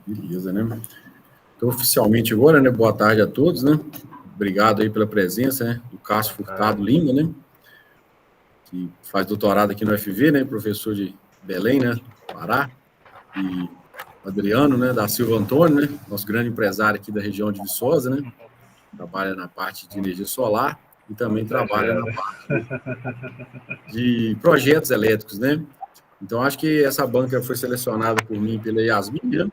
Beleza, né? Então, oficialmente agora, né? Boa tarde a todos, né? Obrigado aí pela presença, né? Do Cássio Furtado Lima, né? Que faz doutorado aqui no UFV, né? Professor de Belém, né? Pará. E Adriano, né? Da Silva Antônio, né? Nosso grande empresário aqui da região de Viçosa, né? Trabalha na parte de energia solar e também trabalha na parte de projetos elétricos, né? Então, acho que essa banca foi selecionada por mim e pela Yasmin, né?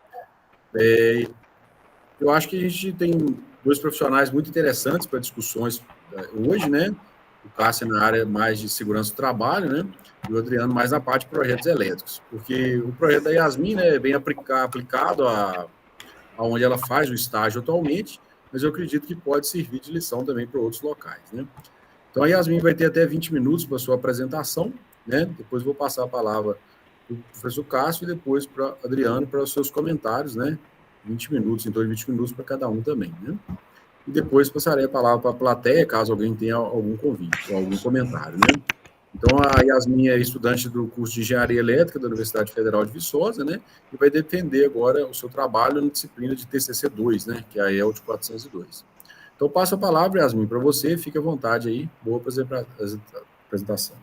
Eu acho que a gente tem dois profissionais muito interessantes para discussões hoje, né? O Cássio na área mais de segurança do trabalho, né? E o Adriano mais na parte de projetos elétricos. Porque o projeto da Yasmin, né, é bem aplicado aonde ela faz o estágio atualmente, mas eu acredito que pode servir de lição também para outros locais, né? Então, a Yasmin vai ter até 20 minutos para a sua apresentação, né? Depois vou passar a palavra para o professor Cássio e depois para o Adriano para os seus comentários, né? 20 minutos, em torno de 20 minutos para cada um também, né? E depois passarei a palavra para a plateia, caso alguém tenha algum convite ou algum comentário, né? Então, a Yasmin é estudante do curso de Engenharia Elétrica da Universidade Federal de Viçosa, né? E vai defender agora o seu trabalho na disciplina de TCC2, né? Que é a ELT 402. Então, passo a palavra, Yasmin, para você. Fique à vontade aí. Boa apresentação.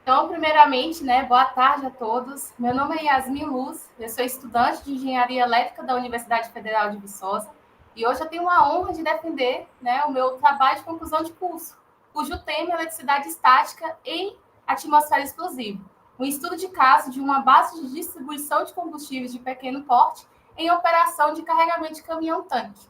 Então, primeiramente, né, boa tarde a todos. Meu nome é Yasmin Luz, eu sou estudante de Engenharia Elétrica da Universidade Federal de Viçosa e hoje eu tenho a honra de defender, né, o meu trabalho de conclusão de curso, cujo tema é eletricidade estática em atmosfera explosiva, um estudo de caso de uma base de distribuição de combustíveis de pequeno porte em operação de carregamento de caminhão-tanque.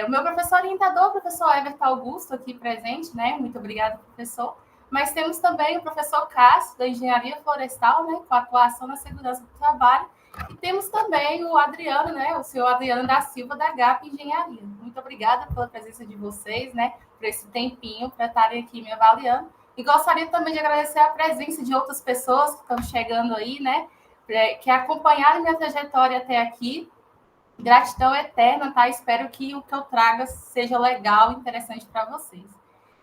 O meu professor orientador, o professor Everton Augusto, aqui presente, né? Muito obrigada, professor. Mas temos também o professor Cássio, da Engenharia Florestal, né? Com atuação na segurança do trabalho. E temos também o Adriano, né? O senhor Adriano da Silva, da GAP Engenharia. Muito obrigada pela presença de vocês, né? Por esse tempinho para estarem aqui me avaliando. E gostaria também de agradecer a presença de outras pessoas que estão chegando aí, né? Que acompanharam minha trajetória até aqui. Gratidão eterna, tá? Espero que o que eu traga seja legal e interessante para vocês.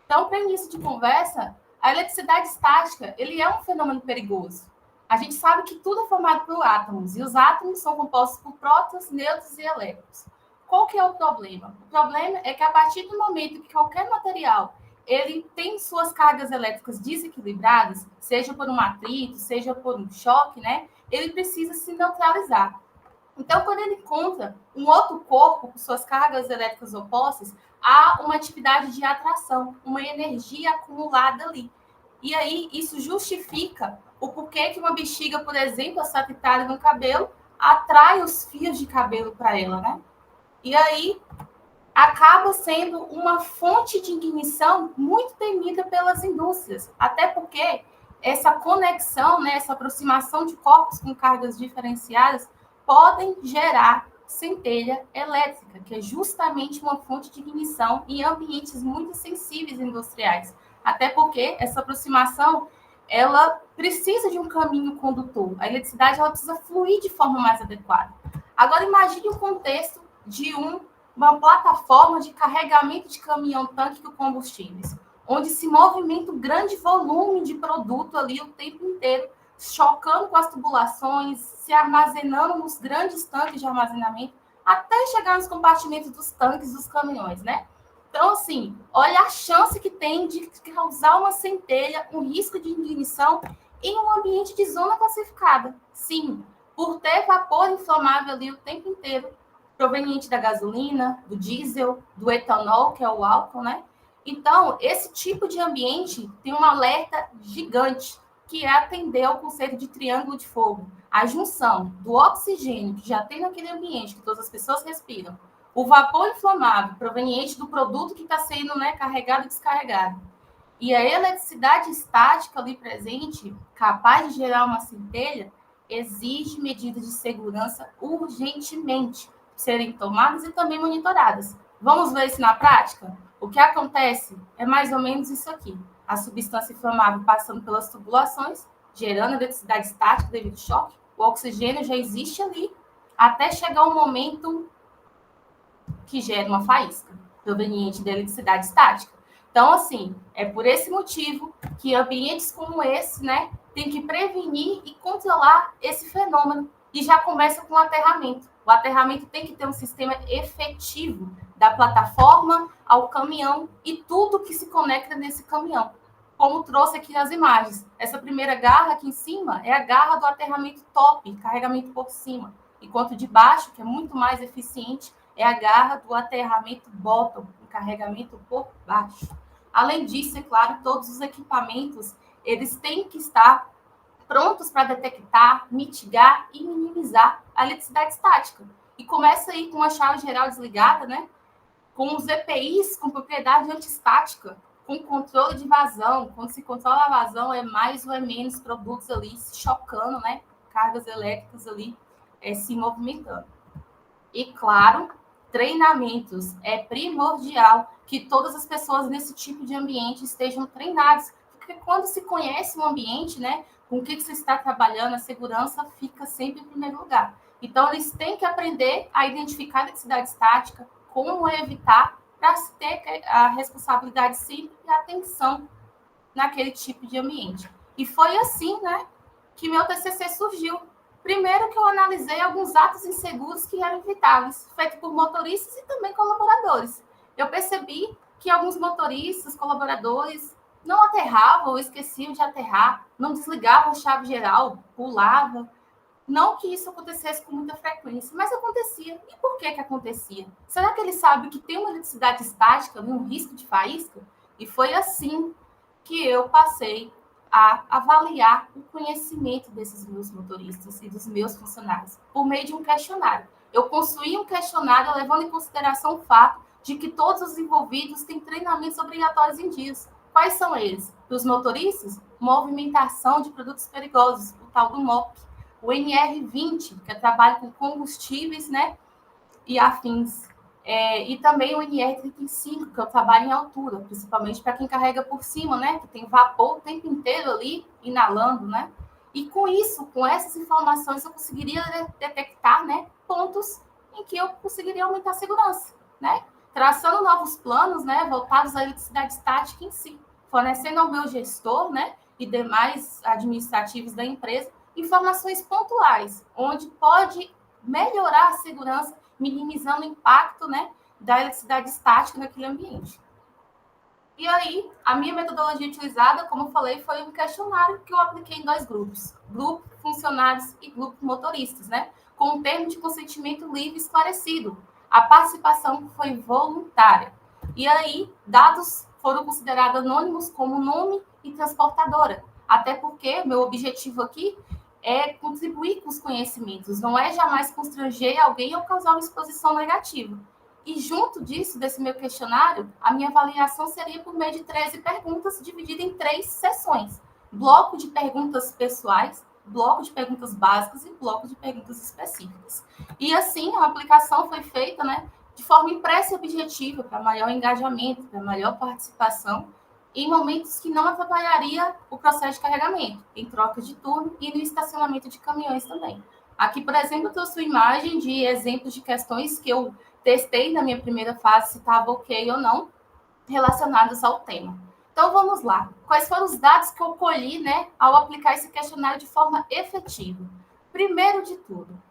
Então, para início de conversa, a eletricidade estática, ele é um fenômeno perigoso. A gente sabe que tudo é formado por átomos, e os átomos são compostos por prótons, nêutrons e elétrons. Qual que é o problema? O problema é que a partir do momento que qualquer material ele tem suas cargas elétricas desequilibradas, seja por um atrito, seja por um choque, né? Ele precisa se neutralizar. Então, quando ele encontra um outro corpo com suas cargas elétricas opostas, há uma atividade de atração, uma energia acumulada ali. E aí, isso justifica o porquê que uma bexiga, por exemplo, acitada no cabelo, atrai os fios de cabelo para ela, né? E aí, acaba sendo uma fonte de ignição muito temida pelas indústrias, até porque essa conexão, né, essa aproximação de corpos com cargas diferenciadas podem gerar centelha elétrica, que é justamente uma fonte de ignição em ambientes muito sensíveis industriais. Até porque essa aproximação, ela precisa de um caminho condutor. A eletricidade ela precisa fluir de forma mais adequada. Agora, imagine o contexto de uma plataforma de carregamento de caminhão-tanque com combustíveis, onde se movimenta um grande volume de produto ali o tempo inteiro, chocando com as tubulações, se armazenando nos grandes tanques de armazenamento, até chegar nos compartimentos dos tanques dos caminhões, né? Então, assim, olha a chance que tem de causar uma centelha, um risco de ignição em um ambiente de zona classificada. Sim, por ter vapor inflamável ali o tempo inteiro, proveniente da gasolina, do diesel, do etanol, que é o álcool, né? Então, esse tipo de ambiente tem um alerta gigante, que é atender ao conceito de triângulo de fogo. A junção do oxigênio que já tem naquele ambiente, que todas as pessoas respiram, o vapor inflamável proveniente do produto que está sendo, né, carregado e descarregado, e a eletricidade estática ali presente, capaz de gerar uma centelha, exige medidas de segurança urgentemente serem tomadas e também monitoradas. Vamos ver isso na prática? O que acontece é mais ou menos isso aqui. A substância inflamável passando pelas tubulações, gerando eletricidade estática devido ao choque. O oxigênio já existe ali, até chegar um momento que gera uma faísca proveniente da eletricidade estática. Então, assim, é por esse motivo que ambientes como esse, né, tem que prevenir e controlar esse fenômeno E já começa com o aterramento. O aterramento tem que ter um sistema efetivo da plataforma ao caminhão e tudo que se conecta nesse caminhão. Como trouxe aqui nas imagens. Essa primeira garra aqui em cima é a garra do aterramento top, carregamento por cima. Enquanto de baixo, que é muito mais eficiente, é a garra do aterramento bottom, o carregamento por baixo. Além disso, é claro, todos os equipamentos, eles têm que estar prontos para detectar, mitigar e minimizar a eletricidade estática. E começa aí com uma chave geral desligada, né? Com os EPIs com propriedade antistática, com controle de vazão. Quando se controla a vazão, é mais ou é menos produtos ali se chocando, né? Cargas elétricas ali se movimentando. E, claro, treinamentos. É primordial que todas as pessoas nesse tipo de ambiente estejam treinadas. Porque quando se conhece o ambiente, né? Com o que você está trabalhando, a segurança fica sempre em primeiro lugar. Então, eles têm que aprender a identificar a eletricidade estática, como evitar, para ter a responsabilidade sempre e atenção naquele tipo de ambiente. E foi assim, né, que meu TCC surgiu. Primeiro que eu analisei alguns atos inseguros que eram evitáveis, feitos por motoristas e também colaboradores. Eu percebi que alguns motoristas, colaboradores, não aterravam ou esqueciam de aterrar, não desligavam a chave geral, pulavam. Não que isso acontecesse com muita frequência, mas acontecia. E por que acontecia? Será que ele sabe que tem uma eletricidade estática, um risco de faísca? E foi assim que eu passei a avaliar o conhecimento desses meus motoristas e dos meus funcionários por meio de um questionário. Eu construí um questionário levando em consideração o fato de que todos os envolvidos têm treinamentos obrigatórios em dias. Quais são eles? Para os motoristas, movimentação de produtos perigosos, o tal do MOP. O NR20, que é trabalho com combustíveis, né, e afins. E também o NR35, que é o trabalho em altura, principalmente para quem carrega por cima, né, que tem vapor o tempo inteiro ali, inalando, né. E com isso, com essas informações, eu conseguiria detectar, né, pontos em que eu conseguiria aumentar a segurança, né, traçando novos planos, né, voltados à eletricidade estática em si, fornecendo ao meu gestor, né, e demais administrativos da empresa informações pontuais, onde pode melhorar a segurança, minimizando o impacto, né, da eletricidade estática naquele ambiente. E aí, a minha metodologia utilizada, como eu falei, foi um questionário que eu apliquei em 2 grupos. Grupo funcionários e grupo motoristas, né? Com um termo de consentimento livre e esclarecido. A participação foi voluntária. E aí, dados foram considerados anônimos como nome e transportadora. Até porque meu objetivo aqui é contribuir com os conhecimentos, não é jamais constranger alguém ou causar uma exposição negativa. E junto disso, desse meu questionário, a minha avaliação seria por meio de 13 perguntas, dividida em 3 sessões. Bloco de perguntas pessoais, bloco de perguntas básicas e bloco de perguntas específicas. E assim, a aplicação foi feita, né, de forma impressa e objetiva, para maior engajamento, para maior participação, em momentos que não atrapalharia o processo de carregamento, em troca de turno e no estacionamento de caminhões também. Aqui, por exemplo, eu trouxe uma imagem de exemplos de questões que eu testei na minha primeira fase se estava ok ou não, relacionados ao tema. Então, vamos lá. Quais foram os dados que eu colhi, né, ao aplicar esse questionário de forma efetiva? Primeiro de tudo,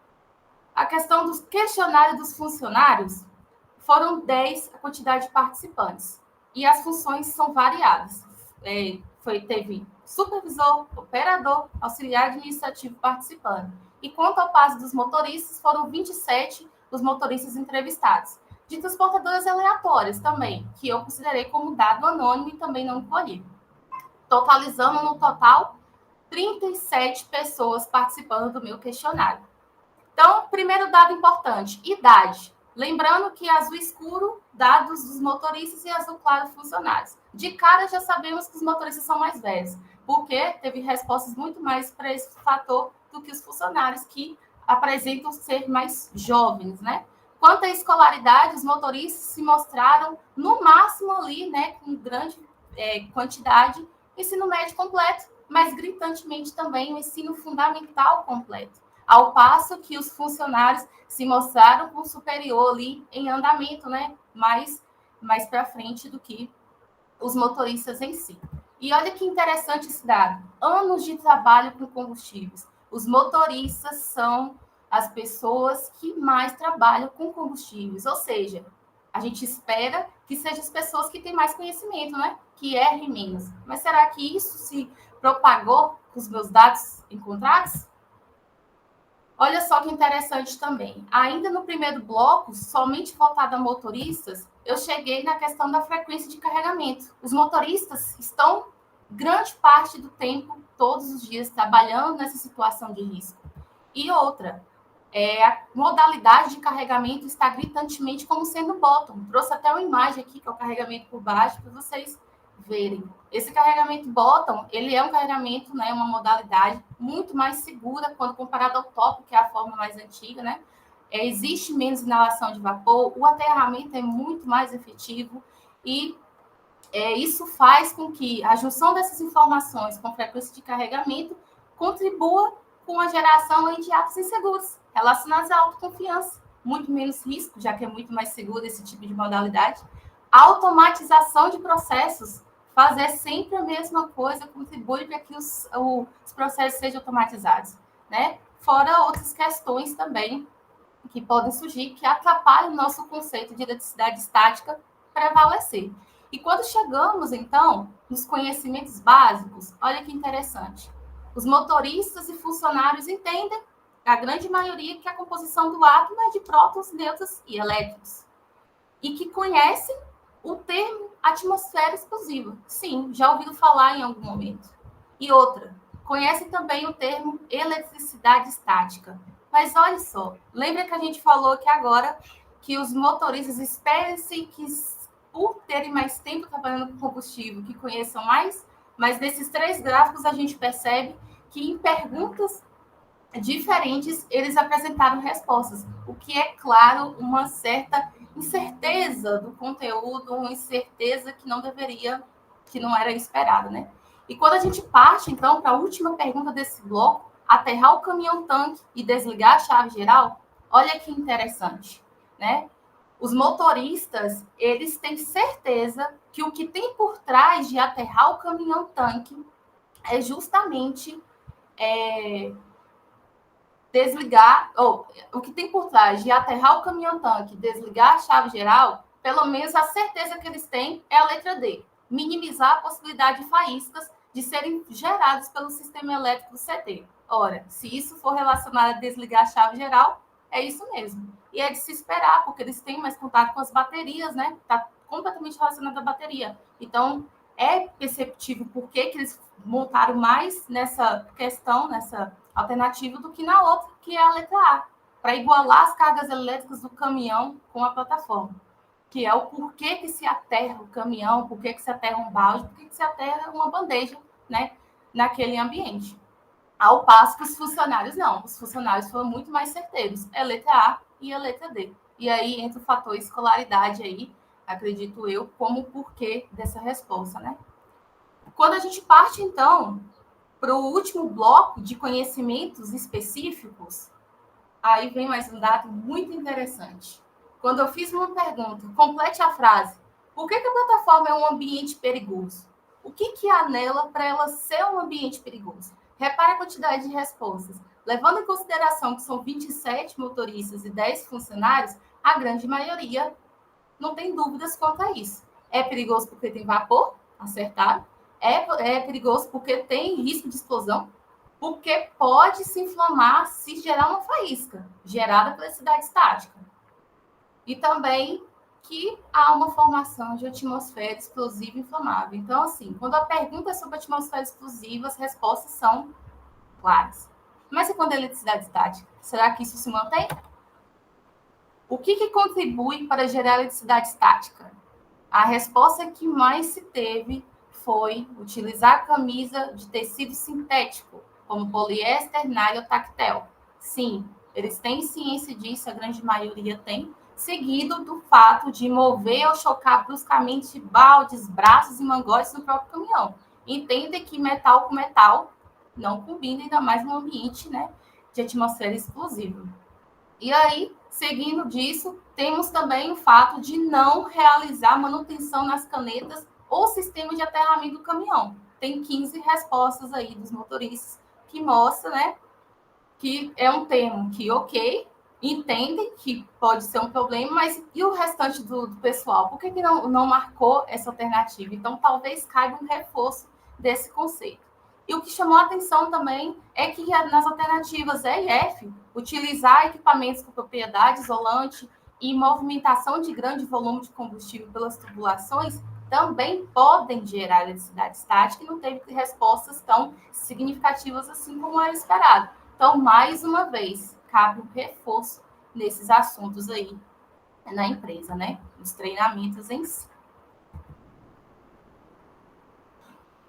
a questão dos questionários dos funcionários foram 10 a quantidade de participantes. E as funções são variadas. Teve supervisor, operador, auxiliar administrativo participando. E quanto ao passo dos motoristas, foram 27 os motoristas entrevistados. De transportadoras aleatórias também, que eu considerei como dado anônimo e também não colhi. Totalizando no total 37 pessoas participando do meu questionário. Então, primeiro dado importante, idade. Lembrando que azul escuro, dados dos motoristas e azul claro, funcionários. De cara, já sabemos que os motoristas são mais velhos, porque teve respostas muito mais para esse fator do que os funcionários, que apresentam ser mais jovens, né? Quanto à escolaridade, os motoristas se mostraram, no máximo ali, né, com grande quantidade, ensino médio completo, mas gritantemente também o ensino fundamental completo. Ao passo que os funcionários se mostraram com superior ali em andamento, né? Mais para frente do que os motoristas em si. E olha que interessante esse dado. Anos de trabalho com combustíveis. Os motoristas são as pessoas que mais trabalham com combustíveis, ou seja, a gente espera que sejam as pessoas que têm mais conhecimento, né? Que errem menos. Mas será que isso se propagou com os meus dados encontrados? Olha só que interessante também. Ainda no primeiro bloco, somente voltado a motoristas, eu cheguei na questão da frequência de carregamento. Os motoristas estão grande parte do tempo, todos os dias, trabalhando nessa situação de risco. E outra, a modalidade de carregamento está gritantemente como sendo bottom. Trouxe até uma imagem aqui, que é o carregamento por baixo, para vocês verem. Esse carregamento bottom, ele é um carregamento, né, uma modalidade muito mais segura quando comparado ao top, que é a forma mais antiga, né? Existe menos inalação de vapor, o aterramento é muito mais efetivo e isso faz com que a junção dessas informações com frequência de carregamento contribua com a geração de atos inseguros relacionados à autoconfiança, muito menos risco, já que é muito mais seguro esse tipo de modalidade. A automatização de processos, fazer sempre a mesma coisa, contribui para que os processos sejam automatizados, né? Fora outras questões também que podem surgir, que atrapalham o nosso conceito de eletricidade estática prevalecer. E quando chegamos, então, nos conhecimentos básicos, olha que interessante. Os motoristas e funcionários entendem, a grande maioria, que a composição do átomo é de prótons, nêutrons e elétrons. E que conhecem o termo atmosfera explosiva. Sim, já ouviram falar em algum momento. E outra, conhecem também o termo eletricidade estática. Mas olha só, lembra que a gente falou que agora que os motoristas esperam-se que, por terem mais tempo trabalhando com combustível, que conheçam mais, mas nesses 3 gráficos a gente percebe que em perguntas diferentes eles apresentaram respostas, o que é, claro, uma certa incerteza do conteúdo, uma incerteza que não deveria, que não era esperado, né? E quando a gente parte, então, para a última pergunta desse bloco, aterrar o caminhão-tanque e desligar a chave geral, olha que interessante, né? Os motoristas, eles têm certeza que o que tem por trás de aterrar o caminhão-tanque é justamente desligar, ou o que tem por trás de aterrar o caminhão-tanque, desligar a chave geral, pelo menos a certeza que eles têm é a letra D, minimizar a possibilidade de faíscas de serem geradas pelo sistema elétrico do CT. Ora, se isso for relacionado a desligar a chave geral, é isso mesmo. E é de se esperar, porque eles têm mais contato com as baterias, né? Está completamente relacionado à bateria. Então, é perceptível por que eles montaram mais nessa questão, nessa alternativa, do que na outra, que é a letra A, para igualar as cargas elétricas do caminhão com a plataforma, que é o porquê que se aterra o caminhão, porquê que se aterra um balde, porquê que se aterra uma bandeja, né, naquele ambiente. Ao passo que os funcionários não, os funcionários foram muito mais certeiros, é a letra A e a letra D. E aí entra o fator escolaridade aí, acredito eu, como o porquê dessa resposta, né? Quando a gente parte, então, para o último bloco de conhecimentos específicos, aí vem mais um dado muito interessante. Quando eu fiz uma pergunta, complete a frase. Por que a plataforma é um ambiente perigoso? O que há nela para ela ser um ambiente perigoso? Repare a quantidade de respostas. Levando em consideração que são 27 motoristas e 10 funcionários, a grande maioria não tem dúvidas quanto a isso. É perigoso porque tem vapor? Acertaram. É perigoso porque tem risco de explosão? Porque pode se inflamar se gerar uma faísca gerada pela eletricidade estática. E também que há uma formação de atmosfera explosiva inflamável. Então, assim, quando a pergunta é sobre atmosfera explosiva, as respostas são claras. Mas e quando a eletricidade estática? Será que isso se mantém? O que contribui para gerar eletricidade estática? A resposta que mais se teve foi utilizar camisa de tecido sintético, como poliéster, nylon, tactel. Sim, eles têm ciência disso, a grande maioria tem, seguido do fato de mover ou chocar bruscamente baldes, braços e mangotes no próprio caminhão. Entendem que metal com metal não combina, ainda mais no ambiente, né, de atmosfera explosiva. E aí, seguindo disso, temos também o fato de não realizar manutenção nas canetas ou sistema de aterramento do caminhão. Tem 15 respostas aí dos motoristas que mostra, né, que é um termo que, ok, entendem que pode ser um problema, mas e o restante do pessoal? Por que não marcou essa alternativa? Então, talvez caiba um reforço desse conceito. E o que chamou a atenção também é que nas alternativas E e F, utilizar equipamentos com propriedade isolante e movimentação de grande volume de combustível pelas tubulações também podem gerar eletricidade estática e não teve respostas tão significativas assim como era esperado. Então, mais uma vez, cabe um reforço nesses assuntos aí na empresa, né? Nos treinamentos em si.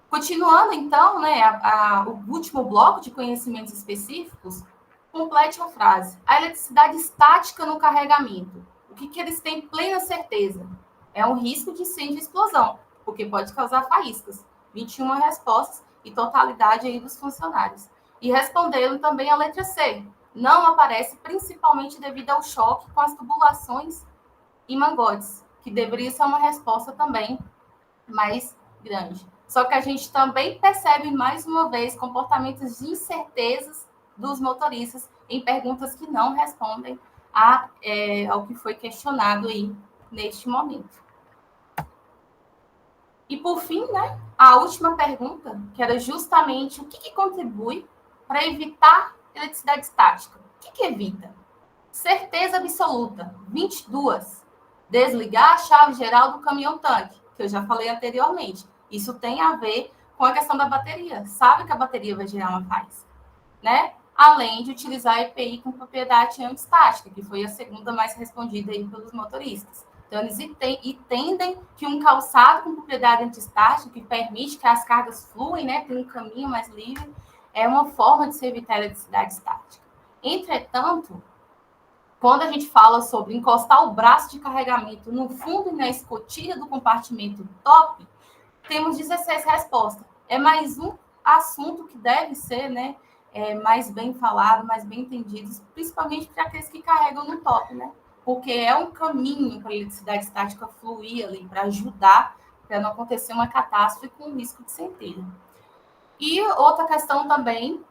Continuando, então, né, o último bloco de conhecimentos específicos, complete a frase. A eletricidade estática no carregamento. O que eles têm plena certeza? É um risco de incêndio e explosão, porque pode causar faíscas. 21 respostas e totalidade aí dos funcionários. E respondendo também a letra C. Não aparece principalmente devido ao choque com as tubulações e mangotes, que deveria ser uma resposta também mais grande. Só que a gente também percebe, mais uma vez, comportamentos de incertezas dos motoristas em perguntas que não respondem ao que foi questionado aí neste momento. E, por fim, né, a última pergunta, que era justamente o que contribui para evitar eletricidade estática. O que evita? Certeza absoluta, 22. Desligar a chave geral do caminhão-tanque, que eu já falei anteriormente. Isso tem a ver com a questão da bateria. Sabe que a bateria vai gerar uma faísca, né? Além de utilizar a EPI com propriedade antiestática, que foi a segunda mais respondida aí pelos motoristas. Então, eles entendem que um calçado com propriedade antiestática, que permite que as cargas fluem, né, tem um caminho mais livre, é uma forma de se evitar a eletricidade estática. Entretanto, quando a gente fala sobre encostar o braço de carregamento no fundo e na escotilha do compartimento top, temos 16 respostas. É mais um assunto que deve ser, né, mais bem falado, mais bem entendido, principalmente para aqueles que carregam no top, né? Porque é um caminho para a eletricidade estática fluir ali, para ajudar, para não acontecer uma catástrofe com risco de centelha. E outra questão também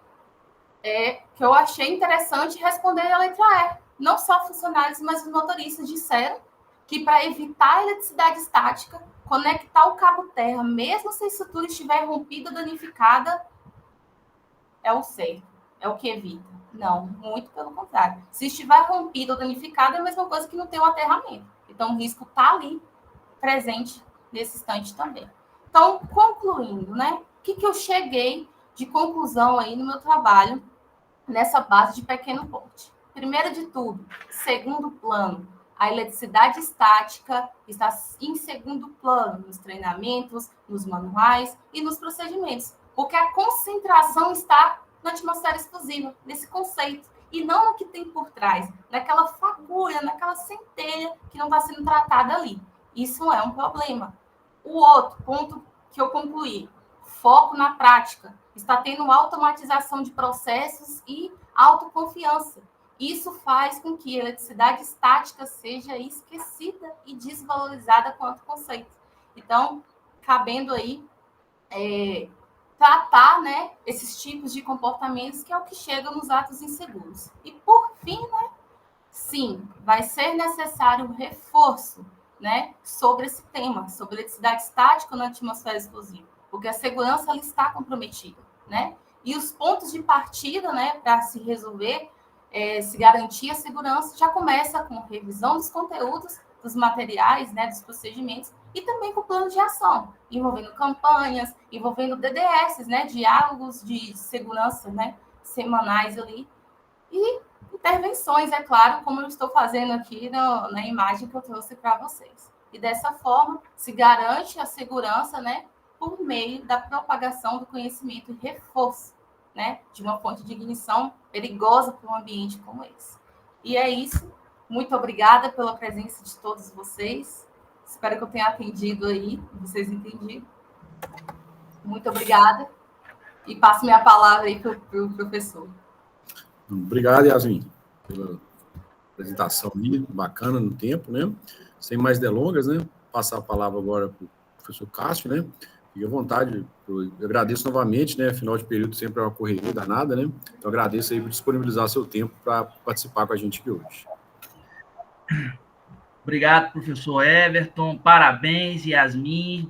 que eu achei interessante responder a letra E. Não só funcionários, mas os motoristas disseram que para evitar a eletricidade estática, conectar o cabo terra, mesmo se a estrutura estiver rompida, danificada, é o certo, é o que evita. Não, muito pelo contrário. Se estiver rompida ou danificada, é a mesma coisa que não ter um aterramento. Então, o risco está ali, presente nesse instante também. Então, concluindo, né? O que eu cheguei de conclusão aí no meu trabalho nessa base de pequeno porte? Primeiro de tudo, segundo plano, a eletricidade estática está em segundo plano nos treinamentos, nos manuais e nos procedimentos, porque a concentração está na atmosfera explosiva, nesse conceito, e não no que tem por trás, naquela fagulha, naquela centelha que não está sendo tratada ali. Isso é um problema. O outro ponto que eu concluí, foco na prática, está tendo automatização de processos e autoconfiança. Isso faz com que a eletricidade estática seja esquecida e desvalorizada quanto conceito. Então, cabendo aí tratar, né, esses tipos de comportamentos, que é o que chega nos atos inseguros. E, por fim, né, sim, vai ser necessário um reforço, né, sobre esse tema, sobre eletricidade estática na atmosfera explosiva, porque a segurança ela está comprometida, né? E os pontos de partida, né, para se resolver, se garantir a segurança, já começa com revisão dos conteúdos, dos materiais, né, dos procedimentos, e também com o plano de ação, envolvendo campanhas, envolvendo DDS, né, diálogos de segurança, né, semanais ali, e intervenções, é claro, como eu estou fazendo aqui na imagem que eu trouxe para vocês. E dessa forma, se garante a segurança, né, por meio da propagação do conhecimento e reforço, né, de uma fonte de ignição perigosa para um ambiente como esse. E é isso. Muito obrigada pela presença de todos vocês. Espero que eu tenha atendido aí, vocês entendido. Muito obrigada. E passo minha palavra aí para o professor. Obrigado, Yasmin, pela apresentação ali, bacana no tempo, né? Sem mais delongas, né? Passar a palavra agora para o professor Cássio, né? Fique à vontade. Eu agradeço novamente, né? Final de período sempre é uma correria danada, né? Então, agradeço aí por disponibilizar seu tempo para participar com a gente aqui hoje. Obrigado, professor Everton. Parabéns, Yasmin.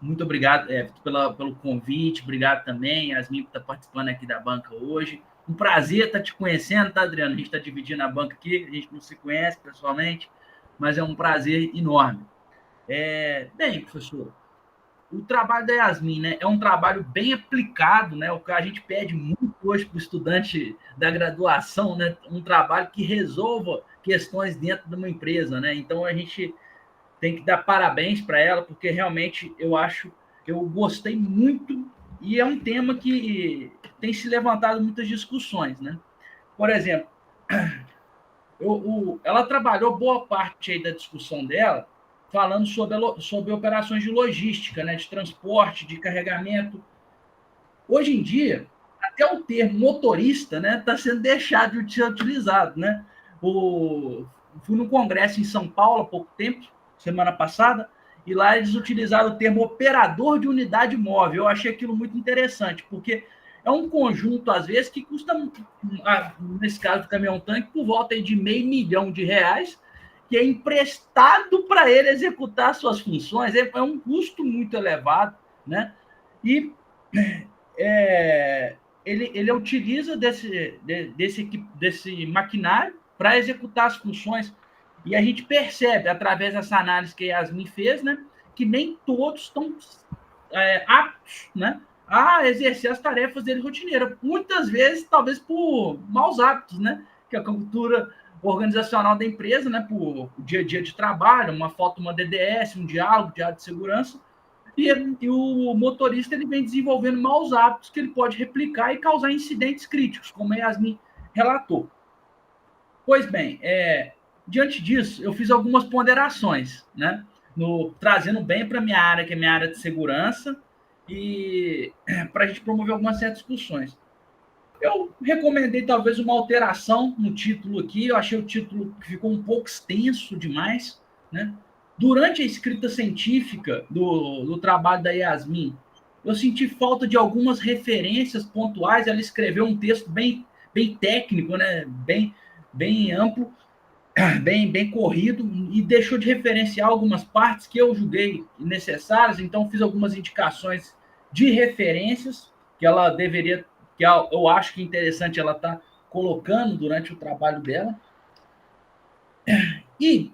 Muito obrigado pelo convite. Obrigado também, Yasmin, por estar participando aqui da banca hoje. Um prazer estar te conhecendo, tá, Adriano? A gente está dividindo a banca aqui, a gente não se conhece pessoalmente, mas é um prazer enorme. Bem, professor, o trabalho da Yasmin, né, é um trabalho bem aplicado, né, o que a gente pede muito hoje para o estudante da graduação, né, um trabalho que resolva questões dentro de uma empresa, né, então a gente tem que dar parabéns para ela, porque realmente eu gostei muito e é um tema que tem se levantado muitas discussões, né. Por exemplo, ela trabalhou boa parte aí da discussão dela falando sobre operações de logística, né, de transporte, de carregamento. Hoje em dia, até o termo motorista, né, está sendo deixado de ser utilizado, né? Fui num congresso em São Paulo há pouco tempo, semana passada, e lá eles utilizaram o termo operador de unidade móvel. Eu achei aquilo muito interessante, porque é um conjunto, às vezes, que custa, nesse caso do caminhão-tanque, por volta de R$500 mil, que é emprestado para ele executar suas funções. É um custo muito elevado, né? E ele utiliza desse maquinário para executar as funções. E a gente percebe, através dessa análise que a Yasmin fez, né, que nem todos estão aptos, né, a exercer as tarefas dele rotineiras. Muitas vezes, talvez por maus hábitos, né, que é a cultura organizacional da empresa, né, por dia a dia de trabalho, uma falta, uma DDS, um diálogo de segurança, e o motorista ele vem desenvolvendo maus hábitos que ele pode replicar e causar incidentes críticos, como a Yasmin relatou. Pois bem, diante disso, eu fiz algumas ponderações, né? Trazendo bem para a minha área, que é a minha área de segurança, e para a gente promover algumas certas discussões. Eu recomendei talvez uma alteração no título aqui, eu achei o título que ficou um pouco extenso demais, né? Durante a escrita científica do trabalho da Yasmin, eu senti falta de algumas referências pontuais. Ela escreveu um texto bem técnico, né? bem amplo, bem corrido, e deixou de referenciar algumas partes que eu julguei necessárias. Então, fiz algumas indicações de referências que ela deveria, que eu acho que é interessante ela estar colocando durante o trabalho dela. E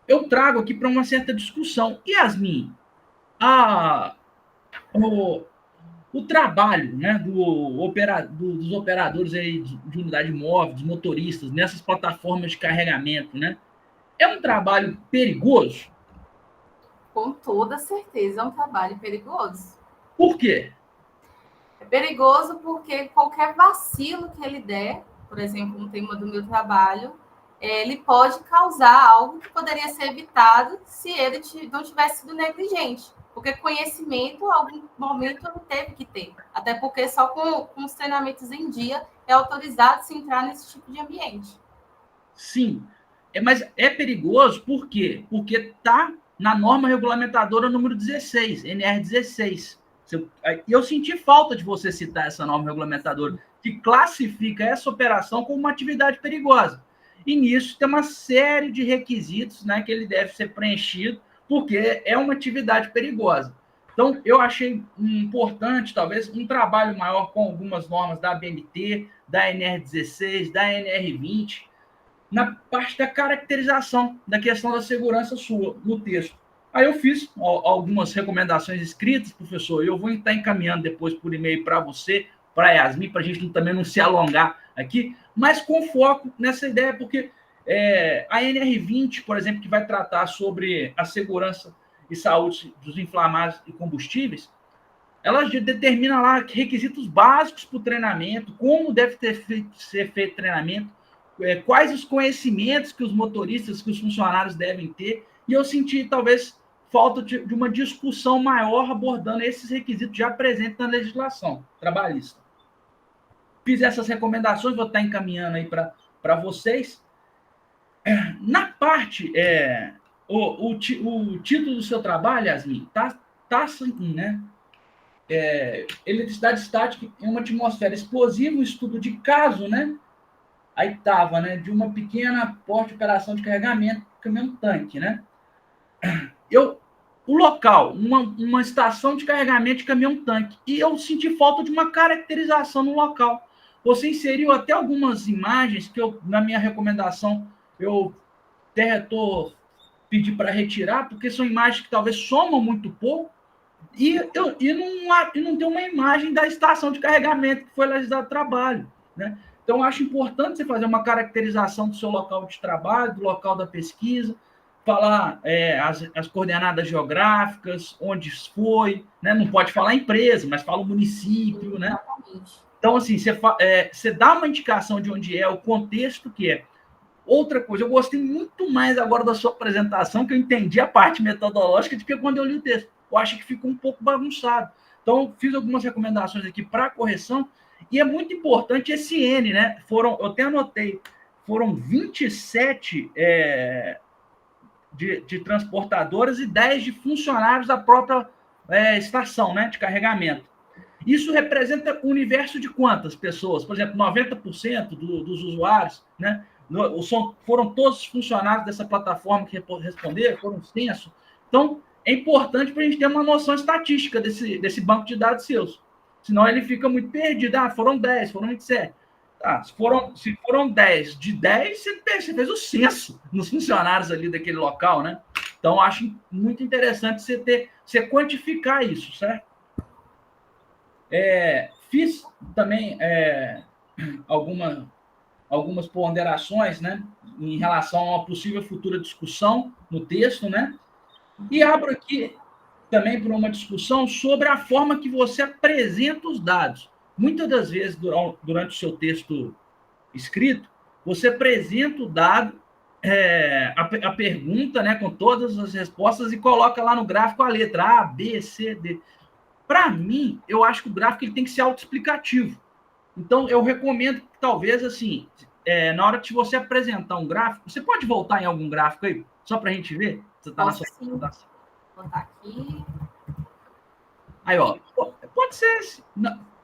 eu trago aqui para uma certa discussão. Yasmin, o trabalho, né, dos operadores aí de unidade móvel, dos motoristas, nessas plataformas de carregamento, né, é um trabalho perigoso? Com toda certeza, é um trabalho perigoso. Por quê? É perigoso porque qualquer vacilo que ele der, por exemplo, no tema do meu trabalho, ele pode causar algo que poderia ser evitado se ele não tivesse sido negligente. Porque conhecimento, em algum momento, ele teve que ter. Até porque só com os treinamentos em dia é autorizado se entrar nesse tipo de ambiente. Sim, mas é perigoso por quê? Porque está na norma regulamentadora número 16, NR16. Eu senti falta de você citar essa norma regulamentadora, que classifica essa operação como uma atividade perigosa. E nisso tem uma série de requisitos, né, que ele deve ser preenchido, porque é uma atividade perigosa. Então, eu achei importante, talvez, um trabalho maior com algumas normas da ABNT, da NR16, da NR20, na parte da caracterização da questão da segurança sua no texto. Aí eu fiz algumas recomendações escritas, professor, e eu vou estar encaminhando depois por e-mail para você, para a Yasmin, para a gente também não se alongar aqui, mas com foco nessa ideia, porque a NR20, por exemplo, que vai tratar sobre a segurança e saúde dos inflamados e combustíveis, ela determina lá requisitos básicos para o treinamento, como deve ser feito treinamento, quais os conhecimentos que os motoristas, que os funcionários devem ter, e eu senti, talvez, falta de uma discussão maior abordando esses requisitos já presentes na legislação trabalhista. Fiz essas recomendações, vou estar encaminhando aí para vocês. Na parte, o título do seu trabalho, Yasmin, está tá assim, né? Eletricidade estática em uma atmosfera explosiva, um estudo de caso, né? Aí estava, né? De uma pequena porte de operação de carregamento, caminhão-tanque, né? O local, uma estação de carregamento de caminhão-tanque. E eu senti falta de uma caracterização no local. Você inseriu até algumas imagens que eu, na minha recomendação, eu até pedi para retirar, porque são imagens que talvez somam muito pouco, e não tem uma imagem da estação de carregamento que foi legislado trabalho, né? Então, eu acho importante você fazer uma caracterização do seu local de trabalho, do local da pesquisa, falar as coordenadas geográficas, onde foi, né? Não pode falar empresa, mas fala o município, né? Então, assim, você dá uma indicação de onde é, o contexto que é. Outra coisa, eu gostei muito mais agora da sua apresentação, que eu entendi a parte metodológica, do que quando eu li o texto. Eu acho que ficou um pouco bagunçado. Então, fiz algumas recomendações aqui para correção, e é muito importante esse N, né? Eu até anotei, foram 27 de transportadoras e 10 de funcionários da própria estação, né, de carregamento. Isso representa o universo de quantas pessoas? Por exemplo, 90% dos usuários, né? Foram todos os funcionários dessa plataforma que responderam, foram censo. Então, é importante para a gente ter uma noção estatística desse banco de dados seus. Senão ele fica muito perdido. Ah, foram 10, foram 27. Tá, se foram 10 de 10, você fez o censo nos funcionários ali daquele local, né? Então, acho muito interessante você quantificar isso, certo? Fiz também algumas ponderações, né, em relação a uma possível futura discussão no texto, né? E abro aqui também para uma discussão sobre a forma que você apresenta os dados. Muitas das vezes, durante o seu texto escrito, você apresenta o dado, a pergunta, né, com todas as respostas e coloca lá no gráfico a letra A, B, C, D. Para mim, eu acho que o gráfico ele tem que ser autoexplicativo. Então, eu recomendo que talvez, assim, na hora de você apresentar um gráfico, você pode voltar em algum gráfico aí, só para a gente ver? Você está na sua apresentação. Vou botar aqui. Aí, ó, pode ser.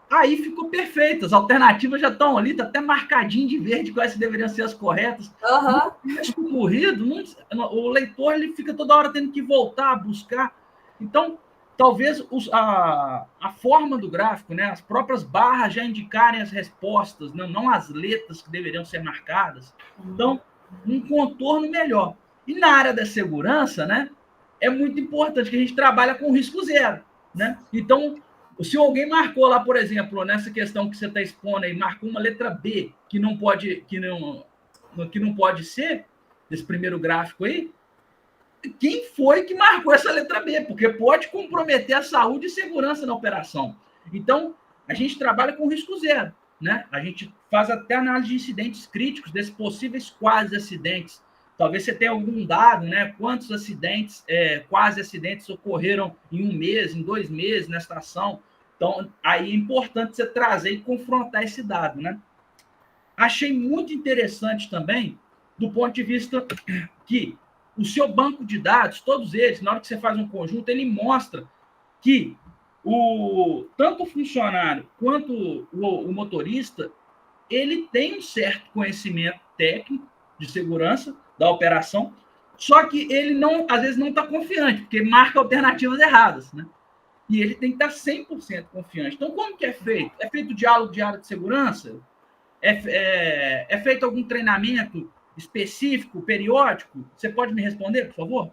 Aí ficou perfeito. As alternativas já estão ali, está até marcadinho de verde quais deveriam ser as corretas. Uhum. Corrido, o leitor ele fica toda hora tendo que voltar, buscar. Então, talvez a forma do gráfico, né, as próprias barras já indicarem as respostas, não as letras que deveriam ser marcadas. Então, um contorno melhor. E na área da segurança, né, é muito importante que a gente trabalhe com risco zero, né? Então, se alguém marcou lá, por exemplo, nessa questão que você está expondo aí, marcou uma letra B que não pode ser, nesse primeiro gráfico aí, quem foi que marcou essa letra B? Porque pode comprometer a saúde e segurança na operação. Então, a gente trabalha com risco zero, né? A gente faz até análise de incidentes críticos, desses possíveis quase acidentes. Talvez você tenha algum dado, né? Quantos acidentes, quase acidentes ocorreram em 1 mês, em 2 meses na estação. Então, aí é importante você trazer e confrontar esse dado, né? Achei muito interessante também, do ponto de vista que o seu banco de dados, todos eles, na hora que você faz um conjunto, ele mostra que tanto o funcionário quanto o motorista, ele tem um certo conhecimento técnico de segurança da operação, só que ele às vezes não está confiante, porque marca alternativas erradas, né? E ele tem que estar 100% confiante. Então, como que é feito? É feito diálogo de área de segurança? É feito algum treinamento específico, periódico? Você pode me responder, por favor?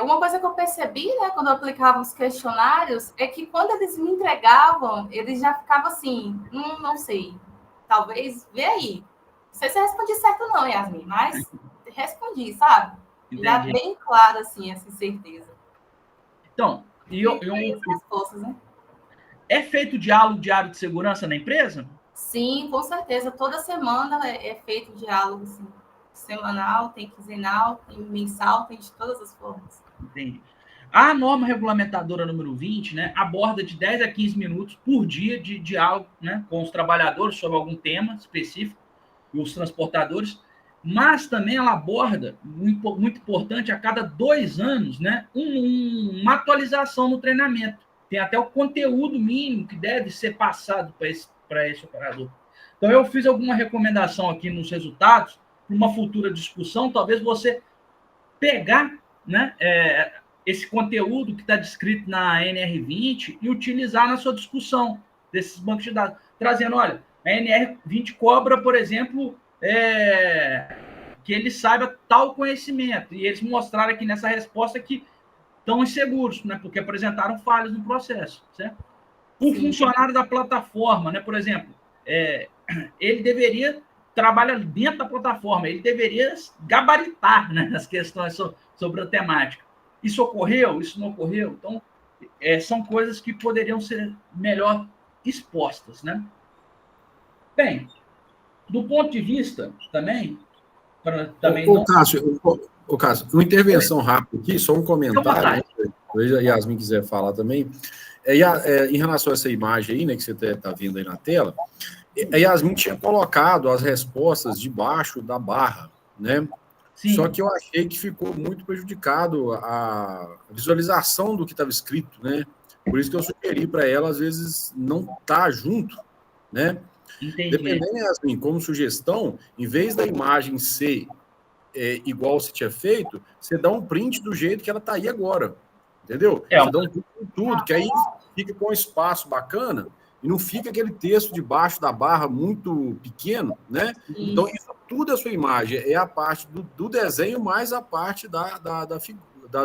Uma coisa que eu percebi, né, quando eu aplicava os questionários, é que quando eles me entregavam, eles já ficavam assim, não sei, talvez, vê aí. Não sei se eu respondi certo não, Yasmin, mas respondi, sabe? Entendi. Já bem claro, assim, essa certeza. Então, respostas, né? É feito diálogo diário de segurança na empresa? Sim, com certeza. Toda semana é feito diálogo, assim. Semanal, tem quinzenal, tem mensal, tem de todas as formas. Entendi. A norma regulamentadora número 20, né, aborda de 10 a 15 minutos por dia de diálogo, né, com os trabalhadores sobre algum tema específico e os transportadores. mas também ela aborda, muito importante, a cada 2 anos, né, uma atualização no treinamento. Tem até o conteúdo mínimo que deve ser passado para esse operador. Então, eu fiz alguma recomendação aqui nos resultados, para uma futura discussão, talvez você pegar, né, esse conteúdo que está descrito na NR20 e utilizar na sua discussão desses bancos de dados, trazendo, olha, a NR20 cobra, por exemplo, que ele saiba tal conhecimento, e eles mostraram aqui nessa resposta que estão inseguros, né, porque apresentaram falhas no processo, certo? O funcionário da plataforma, né, por exemplo, ele deveria trabalhar dentro da plataforma, ele deveria gabaritar, né, as questões sobre a temática. Isso ocorreu? Isso não ocorreu? Então, são coisas que poderiam ser melhor expostas, né? Bem, do ponto de vista também... Cássio, uma intervenção rápida aqui, só um comentário, se a Yasmin quiser falar também. Em relação a essa imagem aí, né, que você está vendo aí na tela, a Yasmin tinha colocado as respostas debaixo da barra, né? Sim. Só que eu achei que ficou muito prejudicado a visualização do que estava escrito, né? Por isso que eu sugeri para ela, às vezes, não estar junto, né? Entendi. Dependendo, Yasmin, como sugestão, em vez da imagem ser igual você tinha feito, você dá um print do jeito que ela está aí agora, entendeu? Você dá um print em tudo, que aí fica com um espaço bacana e não fica aquele texto debaixo da barra muito pequeno, né? Então, isso tudo é a sua imagem, é a parte do desenho mais a parte da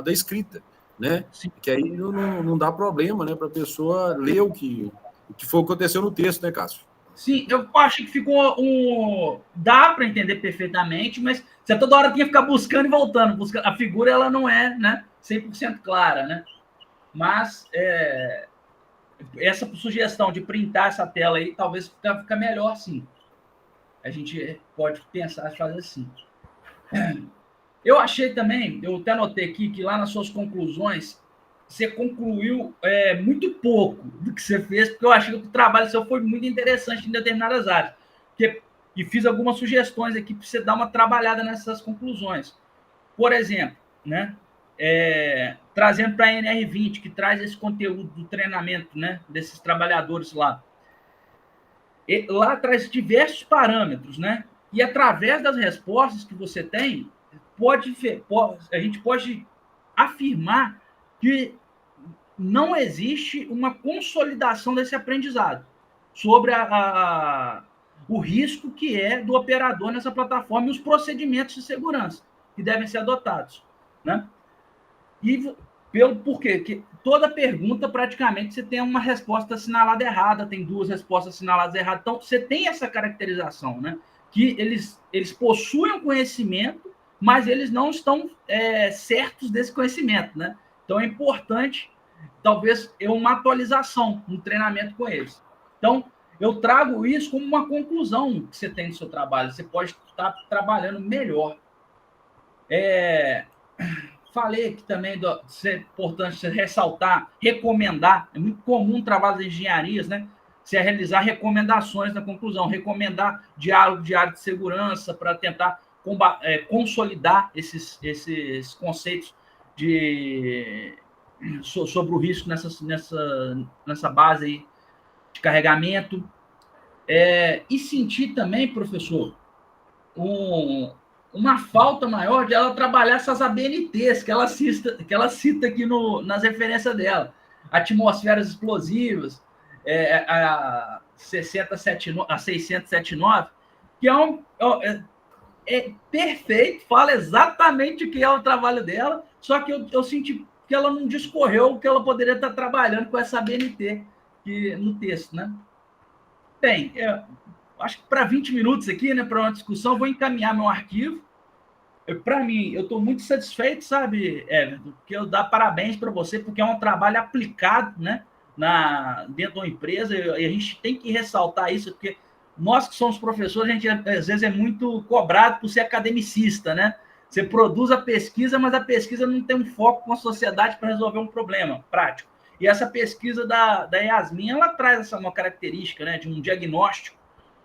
escrita, né? Sim. Que aí não dá problema, né, para a pessoa ler o que foi aconteceu no texto, né, Cássio? Sim, eu acho que ficou dá para entender perfeitamente, mas você toda hora tinha que ficar buscando e voltando. A figura, ela não é, né, 100% clara, né? Mas essa sugestão de printar essa tela aí, talvez fica melhor, sim. A gente pode pensar em fazer assim. Eu achei também, eu até anotei aqui, que lá nas suas conclusões, você concluiu muito pouco do que você fez, porque eu achei que o trabalho seu foi muito interessante em determinadas áreas. E fiz algumas sugestões aqui para você dar uma trabalhada nessas conclusões. Por exemplo, né, trazendo para a NR20, que traz esse conteúdo do treinamento, né, desses trabalhadores lá. Lá traz diversos parâmetros, né? E através das respostas que você tem, a gente pode afirmar que não existe uma consolidação desse aprendizado sobre o risco que é do operador nessa plataforma e os procedimentos de segurança que devem ser adotados, né? E por quê? Porque toda pergunta, praticamente, você tem uma resposta assinalada errada, tem 2 respostas assinaladas erradas. Então, você tem essa caracterização, né? Que eles possuem o conhecimento, mas eles não estão certos desse conhecimento, né? Então, é importante, talvez, uma atualização no treinamento com eles. Então, eu trago isso como uma conclusão que você tem no seu trabalho. Você pode estar trabalhando melhor. Falei aqui também de ser importante ressaltar, recomendar. É muito comum no trabalho das engenharias, né? Você realizar recomendações na conclusão, recomendar diálogo de área de segurança para tentar consolidar esses conceitos sobre o risco nessa base aí de carregamento. E sentir também, professor, uma falta maior de ela trabalhar essas ABNTs que ela cita aqui nas referências dela. Atmosferas explosivas, a 679, que é perfeito, fala exatamente o que é o trabalho dela, só que eu senti que ela não discorreu o que ela poderia estar trabalhando com essa ABNT no texto, né? Bem, acho que para 20 minutos aqui, né, para uma discussão, eu vou encaminhar meu arquivo. Para mim, eu estou muito satisfeito, sabe, Everton, que eu dar parabéns para você, porque é um trabalho aplicado, né, dentro de uma empresa, e a gente tem que ressaltar isso, porque nós que somos professores, a gente às vezes é muito cobrado por ser academicista, né? Você produz a pesquisa, mas a pesquisa não tem um foco com a sociedade para resolver um problema prático. E essa pesquisa da Yasmin, ela traz uma característica, né, de um diagnóstico,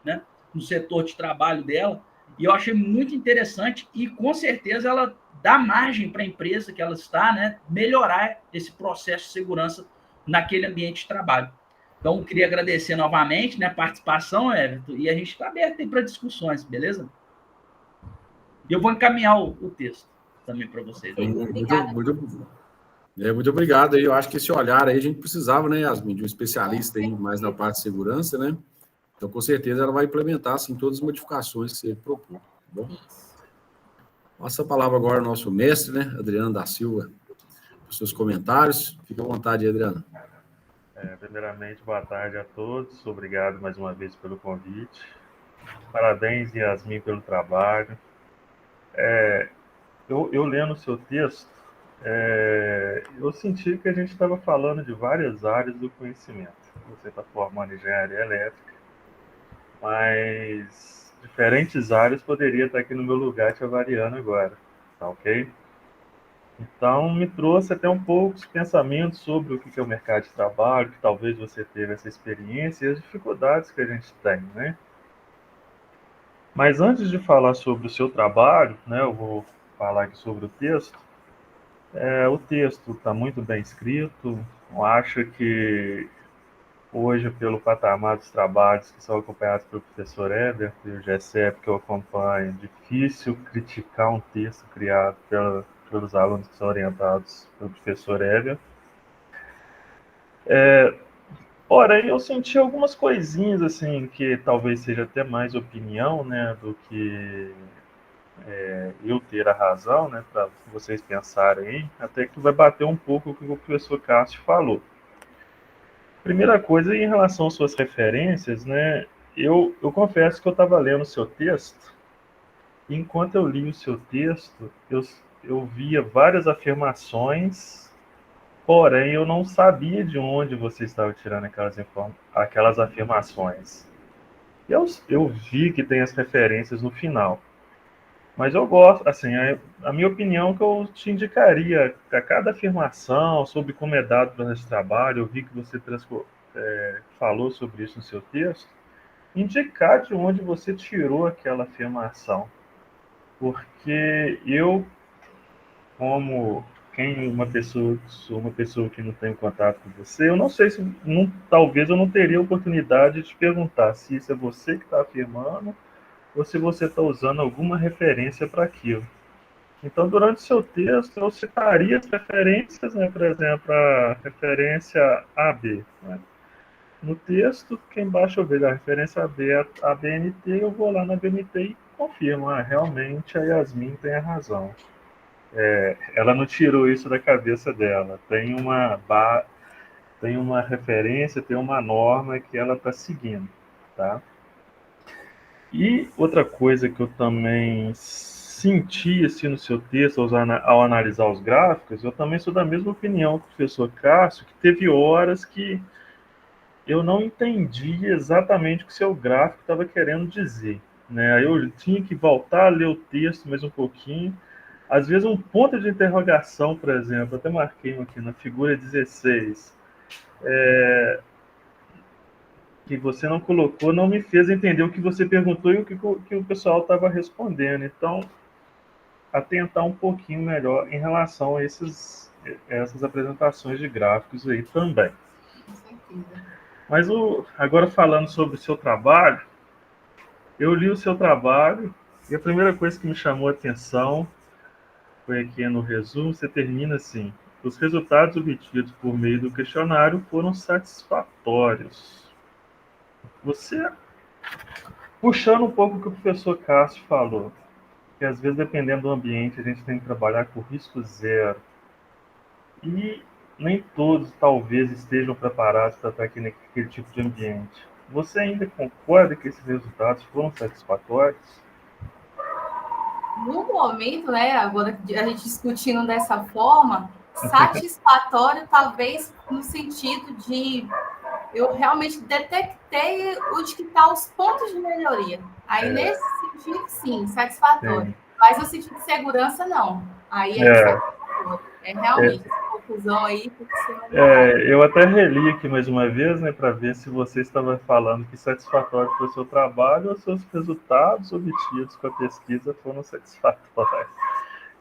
né, no setor de trabalho dela, E eu achei muito interessante e, com certeza, ela dá margem para a empresa que ela está, né, melhorar esse processo de segurança naquele ambiente de trabalho. Então, queria agradecer novamente, né, a participação, Everton, e a gente está aberto aí para discussões, beleza? E eu vou encaminhar o texto também para vocês. Muito obrigado aí. Eu acho que esse olhar aí a gente precisava, né, Yasmin, de um especialista aí mais na parte de segurança, né? Então, com certeza, ela vai implementar, assim, todas as modificações que você propôs. Tá bom? Passa a palavra agora ao nosso mestre, né, Adriano da Silva, para os seus comentários. Fique à vontade, Adriano. Primeiramente, boa tarde a todos. Obrigado mais uma vez pelo convite. Parabéns, Yasmin, pelo trabalho. Eu lendo o seu texto, eu senti que a gente estava falando de várias áreas do conhecimento. Você está formando em engenharia elétrica, mas diferentes áreas poderia estar aqui no meu lugar te avaliando agora, tá ok? Então, me trouxe até um pouco os pensamentos sobre o que é o mercado de trabalho, que talvez você teve essa experiência e as dificuldades que a gente tem, né? Mas antes de falar sobre o seu trabalho, né, eu vou falar aqui sobre o texto. O texto está muito bem escrito. Eu acho que hoje, pelo patamar dos trabalhos que são acompanhados pelo professor Éder e o GCEP que eu acompanho, é difícil criticar um texto criado pelos alunos que são orientados pelo professor Éder. Porém, eu senti algumas coisinhas assim que talvez seja até mais opinião, né, do que eu ter a razão, né, para vocês pensarem aí, até que vai bater um pouco o que o professor Cássio falou. Primeira coisa, em relação às suas referências, né, eu confesso que eu estava lendo o seu texto, e enquanto eu li o seu texto, eu via várias afirmações, porém eu não sabia de onde você estava tirando aquelas afirmações. Eu vi que tem as referências no final. Mas eu gosto, assim, a minha opinião é que eu te indicaria a cada afirmação sobre como é dado para esse trabalho, eu vi que você falou sobre isso no seu texto, indicar de onde você tirou aquela afirmação. Porque eu, como sou uma pessoa que não tem contato com você, eu não sei se, talvez eu não teria oportunidade de te perguntar se isso é você que está afirmando ou se você está usando alguma referência para aquilo. Então, durante o seu texto, eu citaria as referências, né? Por exemplo, a referência AB. Né? No texto, que embaixo eu vejo a referência AB, a BNT, eu vou lá na BNT e confirmo. Realmente a Yasmin tem a razão. Ela não tirou isso da cabeça dela. Tem uma referência, tem uma norma que ela está seguindo. Tá? E outra coisa que eu também senti assim, no seu texto, ao analisar os gráficos, eu também sou da mesma opinião que o professor Cássio, que teve horas que eu não entendi exatamente o que o seu gráfico estava querendo dizer. Né? Eu tinha que voltar a ler o texto mais um pouquinho. Às vezes um ponto de interrogação, por exemplo, até marquei aqui na figura 16, que você não colocou, não me fez entender o que você perguntou e o que o pessoal estava respondendo. Então, atentar um pouquinho melhor em relação a essas apresentações de gráficos aí também. Com certeza. Mas agora falando sobre o seu trabalho, eu li o seu trabalho e a primeira coisa que me chamou a atenção foi aqui no resumo, você termina assim: os resultados obtidos por meio do questionário foram satisfatórios. Você, puxando um pouco o que o professor Cássio falou, que às vezes, dependendo do ambiente, a gente tem que trabalhar com risco zero. E nem todos, talvez, estejam preparados para estar aqui naquele tipo de ambiente. Você ainda concorda que esses resultados foram satisfatórios? No momento, né, agora a gente discutindo dessa forma, satisfatório talvez no sentido de eu realmente detectei onde que estão os pontos de melhoria. Aí, nesse sentido, sim, satisfatório. Sim. Mas no sentido de segurança, não. Aí é satisfatório. Realmente, conclusão aí. Eu até reli aqui mais uma vez, né, para ver se você estava falando que satisfatório foi o seu trabalho ou seus resultados obtidos com a pesquisa foram satisfatórios.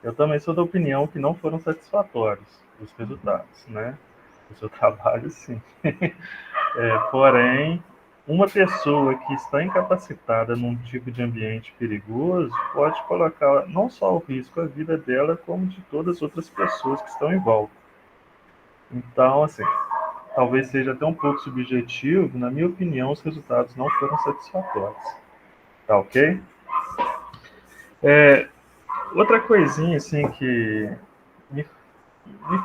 Eu também sou da opinião que não foram satisfatórios os resultados, né? O seu trabalho, sim. Porém, uma pessoa que está incapacitada num tipo de ambiente perigoso pode colocar não só o risco à vida dela, como de todas as outras pessoas que estão em volta. Então, assim, talvez seja até um pouco subjetivo, na minha opinião, os resultados não foram satisfatórios. Tá ok? Outra coisinha, assim, que me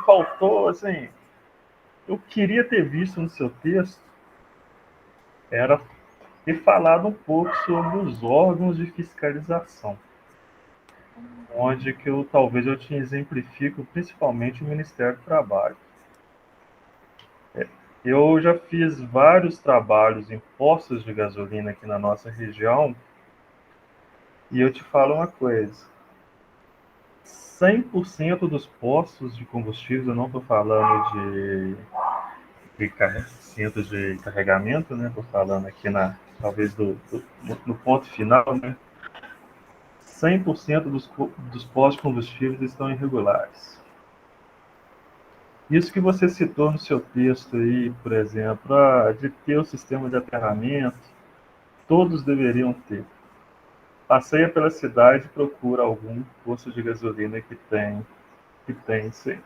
faltou, assim, eu queria ter visto no seu texto, era ter falado um pouco sobre os órgãos de fiscalização, onde que talvez eu te exemplifico principalmente o Ministério do Trabalho. Eu já fiz vários trabalhos em postos de gasolina aqui na nossa região, e eu te falo uma coisa, 100% dos postos de combustíveis, eu não estou falando de centros de carregamento, né? Estou falando aqui talvez no ponto final, né? 100% dos postos de combustíveis estão irregulares. Isso que você citou no seu texto aí, por exemplo, de ter o sistema de aterramento, todos deveriam ter. Passeia pela cidade e procura algum posto de gasolina que tem isso aí.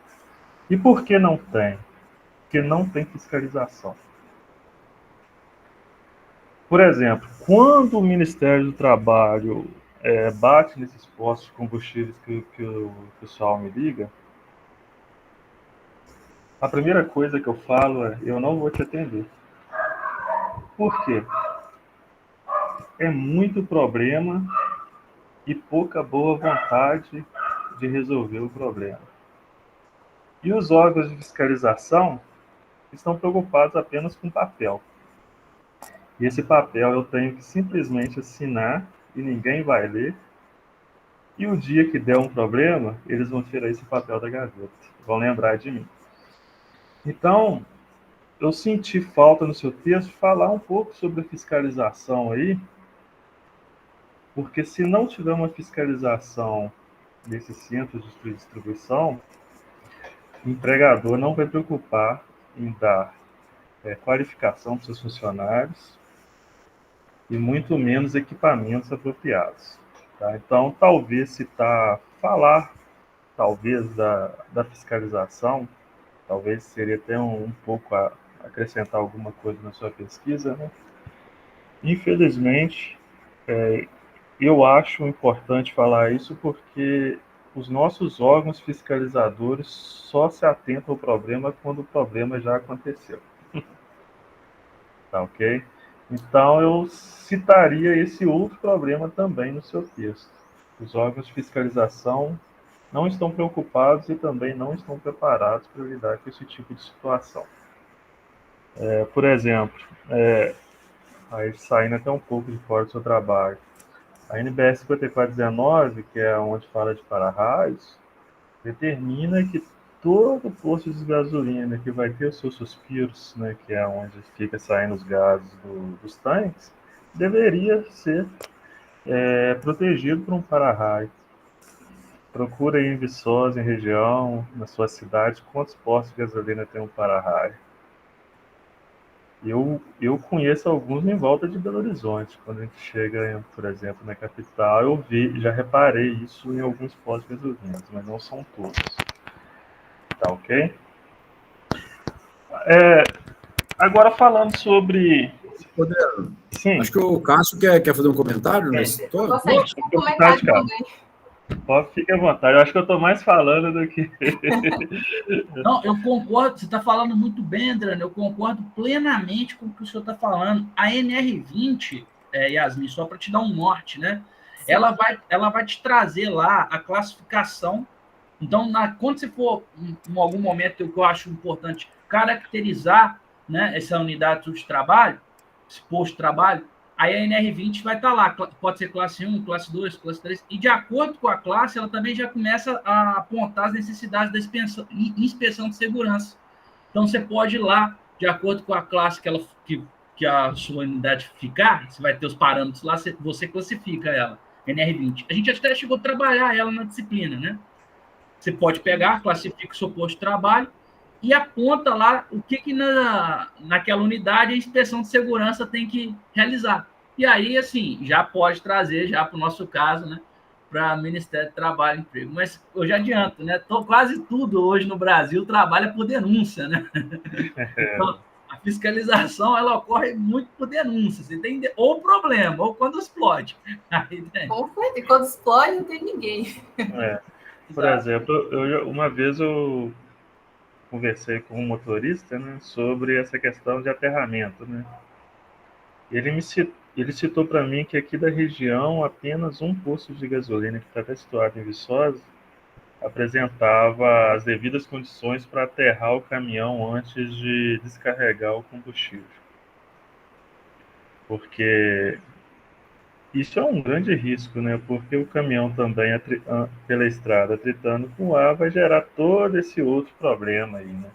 E por que não tem? Porque não tem fiscalização. Por exemplo, quando o Ministério do Trabalho bate nesses postos de combustíveis que o pessoal me liga, a primeira coisa que eu falo é: eu não vou te atender. Por quê? É muito problema e pouca boa vontade de resolver o problema. E os órgãos de fiscalização estão preocupados apenas com papel. E esse papel eu tenho que simplesmente assinar e ninguém vai ler. E o dia que der um problema, eles vão tirar esse papel da gaveta. Vão lembrar de mim. Então, eu senti falta no seu texto falar um pouco sobre a fiscalização aí, porque se não tiver uma fiscalização desses centros de distribuição, o empregador não vai preocupar em dar qualificação para os seus funcionários e muito menos equipamentos apropriados. Tá? Então, talvez falar talvez da fiscalização, talvez seria até um pouco acrescentar alguma coisa na sua pesquisa, né? Infelizmente, eu acho importante falar isso porque os nossos órgãos fiscalizadores só se atentam ao problema quando o problema já aconteceu. Tá ok? Então, eu citaria esse outro problema também no seu texto. Os órgãos de fiscalização não estão preocupados e também não estão preparados para lidar com esse tipo de situação. Por exemplo, aí saindo até um pouco de fora do seu trabalho, a NBR 5419, que é onde fala de para-raios, determina que todo posto de gasolina que vai ter os seus suspiros, né, que é onde fica saindo os gases dos tanques, deveria ser protegido por um para-raio. Procura aí em Viçosa, em região, na sua cidade, quantos postos de gasolina tem um para-raio. Eu conheço alguns em volta de Belo Horizonte. Quando a gente chega, por exemplo, na capital, já reparei isso em alguns postos de gasolina, mas não são todos. Tá ok? Agora falando sobre... Adriano, Sim. Acho que o Cássio quer fazer um comentário nesse tom? Gostaria de um comentário também. Fique à vontade. Eu acho que eu estou mais falando do que... Não, eu concordo. Você está falando muito bem, Adriano. Eu concordo plenamente com o que o senhor está falando. A NR20, Yasmin, só para te dar um norte, né? Ela vai te trazer lá a classificação. Então, quando você for, em algum momento, o que eu acho importante, caracterizar, né, essa unidade de trabalho, esse posto de trabalho, aí a NR20 vai estar lá, pode ser classe 1, classe 2, classe 3, e de acordo com a classe, ela também já começa a apontar as necessidades da inspeção de segurança. Então, você pode ir lá, de acordo com a classe que a sua unidade ficar, você vai ter os parâmetros lá, você classifica ela, NR20. A gente até chegou a trabalhar ela na disciplina, né? Você pode pegar, classifica o seu posto de trabalho e aponta lá o que naquela unidade a inspeção de segurança tem que realizar. E aí, assim, já pode trazer, já para o nosso caso, né, para o Ministério do Trabalho e Emprego. Mas eu já adianto, né? Quase tudo hoje no Brasil trabalha por denúncia, né? Então, a fiscalização ela ocorre muito por denúncia. Você tem ou problema, ou quando explode. Aí, né? E quando explode, não tem ninguém. Por exemplo, uma vez eu conversei com um motorista, né, sobre essa questão de aterramento, né? Ele citou para mim que aqui da região apenas um posto de gasolina que estava situado em Viçosa apresentava as devidas condições para aterrar o caminhão antes de descarregar o combustível. Porque isso é um grande risco, né? Porque o caminhão também, pela estrada, atritando com o ar, vai gerar todo esse outro problema aí, né?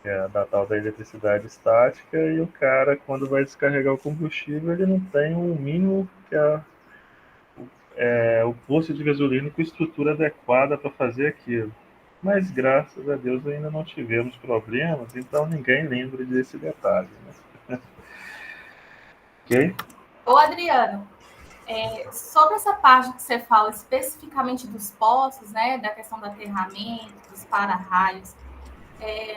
Que é da tal da eletricidade estática, e o cara, quando vai descarregar o combustível, ele não tem o mínimo que o posto de gasolina com estrutura adequada para fazer aquilo. Mas, graças a Deus, ainda não tivemos problemas, então ninguém lembra desse detalhe, né? Ok? Ô, Adriano, sobre essa parte que você fala especificamente dos postos, né, da questão do aterramento, dos para-raios,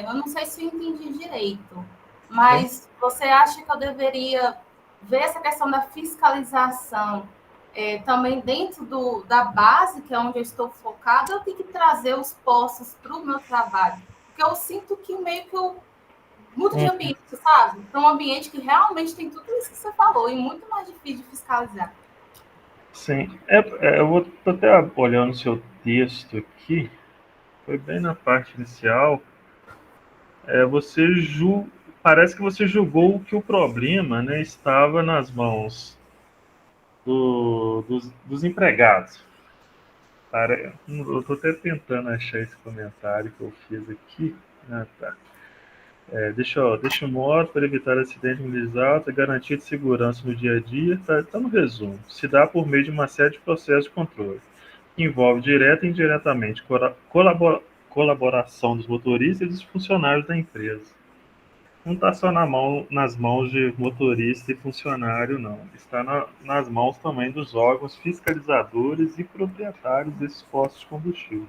eu não sei se eu entendi direito, mas você acha que eu deveria ver essa questão da fiscalização também dentro da base, que é onde eu estou focada, eu tenho que trazer os postos para o meu trabalho? Porque eu sinto que meio que eu mudo de ambiente, sabe? Para um ambiente que realmente tem tudo isso que você falou e muito mais difícil de fiscalizar. Sim, eu vou até olhando o seu texto aqui, foi bem na parte inicial, parece que você julgou que o problema, né, estava nas mãos dos empregados. Eu estou até tentando achar esse comentário que eu fiz aqui. Ah, tá. Deixa o modo para evitar acidente motorizado, garantia de segurança no dia a dia. Tá no resumo. Se dá por meio de uma série de processos de controle, que envolve direta e indiretamente colaboração dos motoristas e dos funcionários da empresa. Não está só nas mãos de motorista e funcionário, não. Está nas mãos também dos órgãos fiscalizadores e proprietários desses postos de combustível.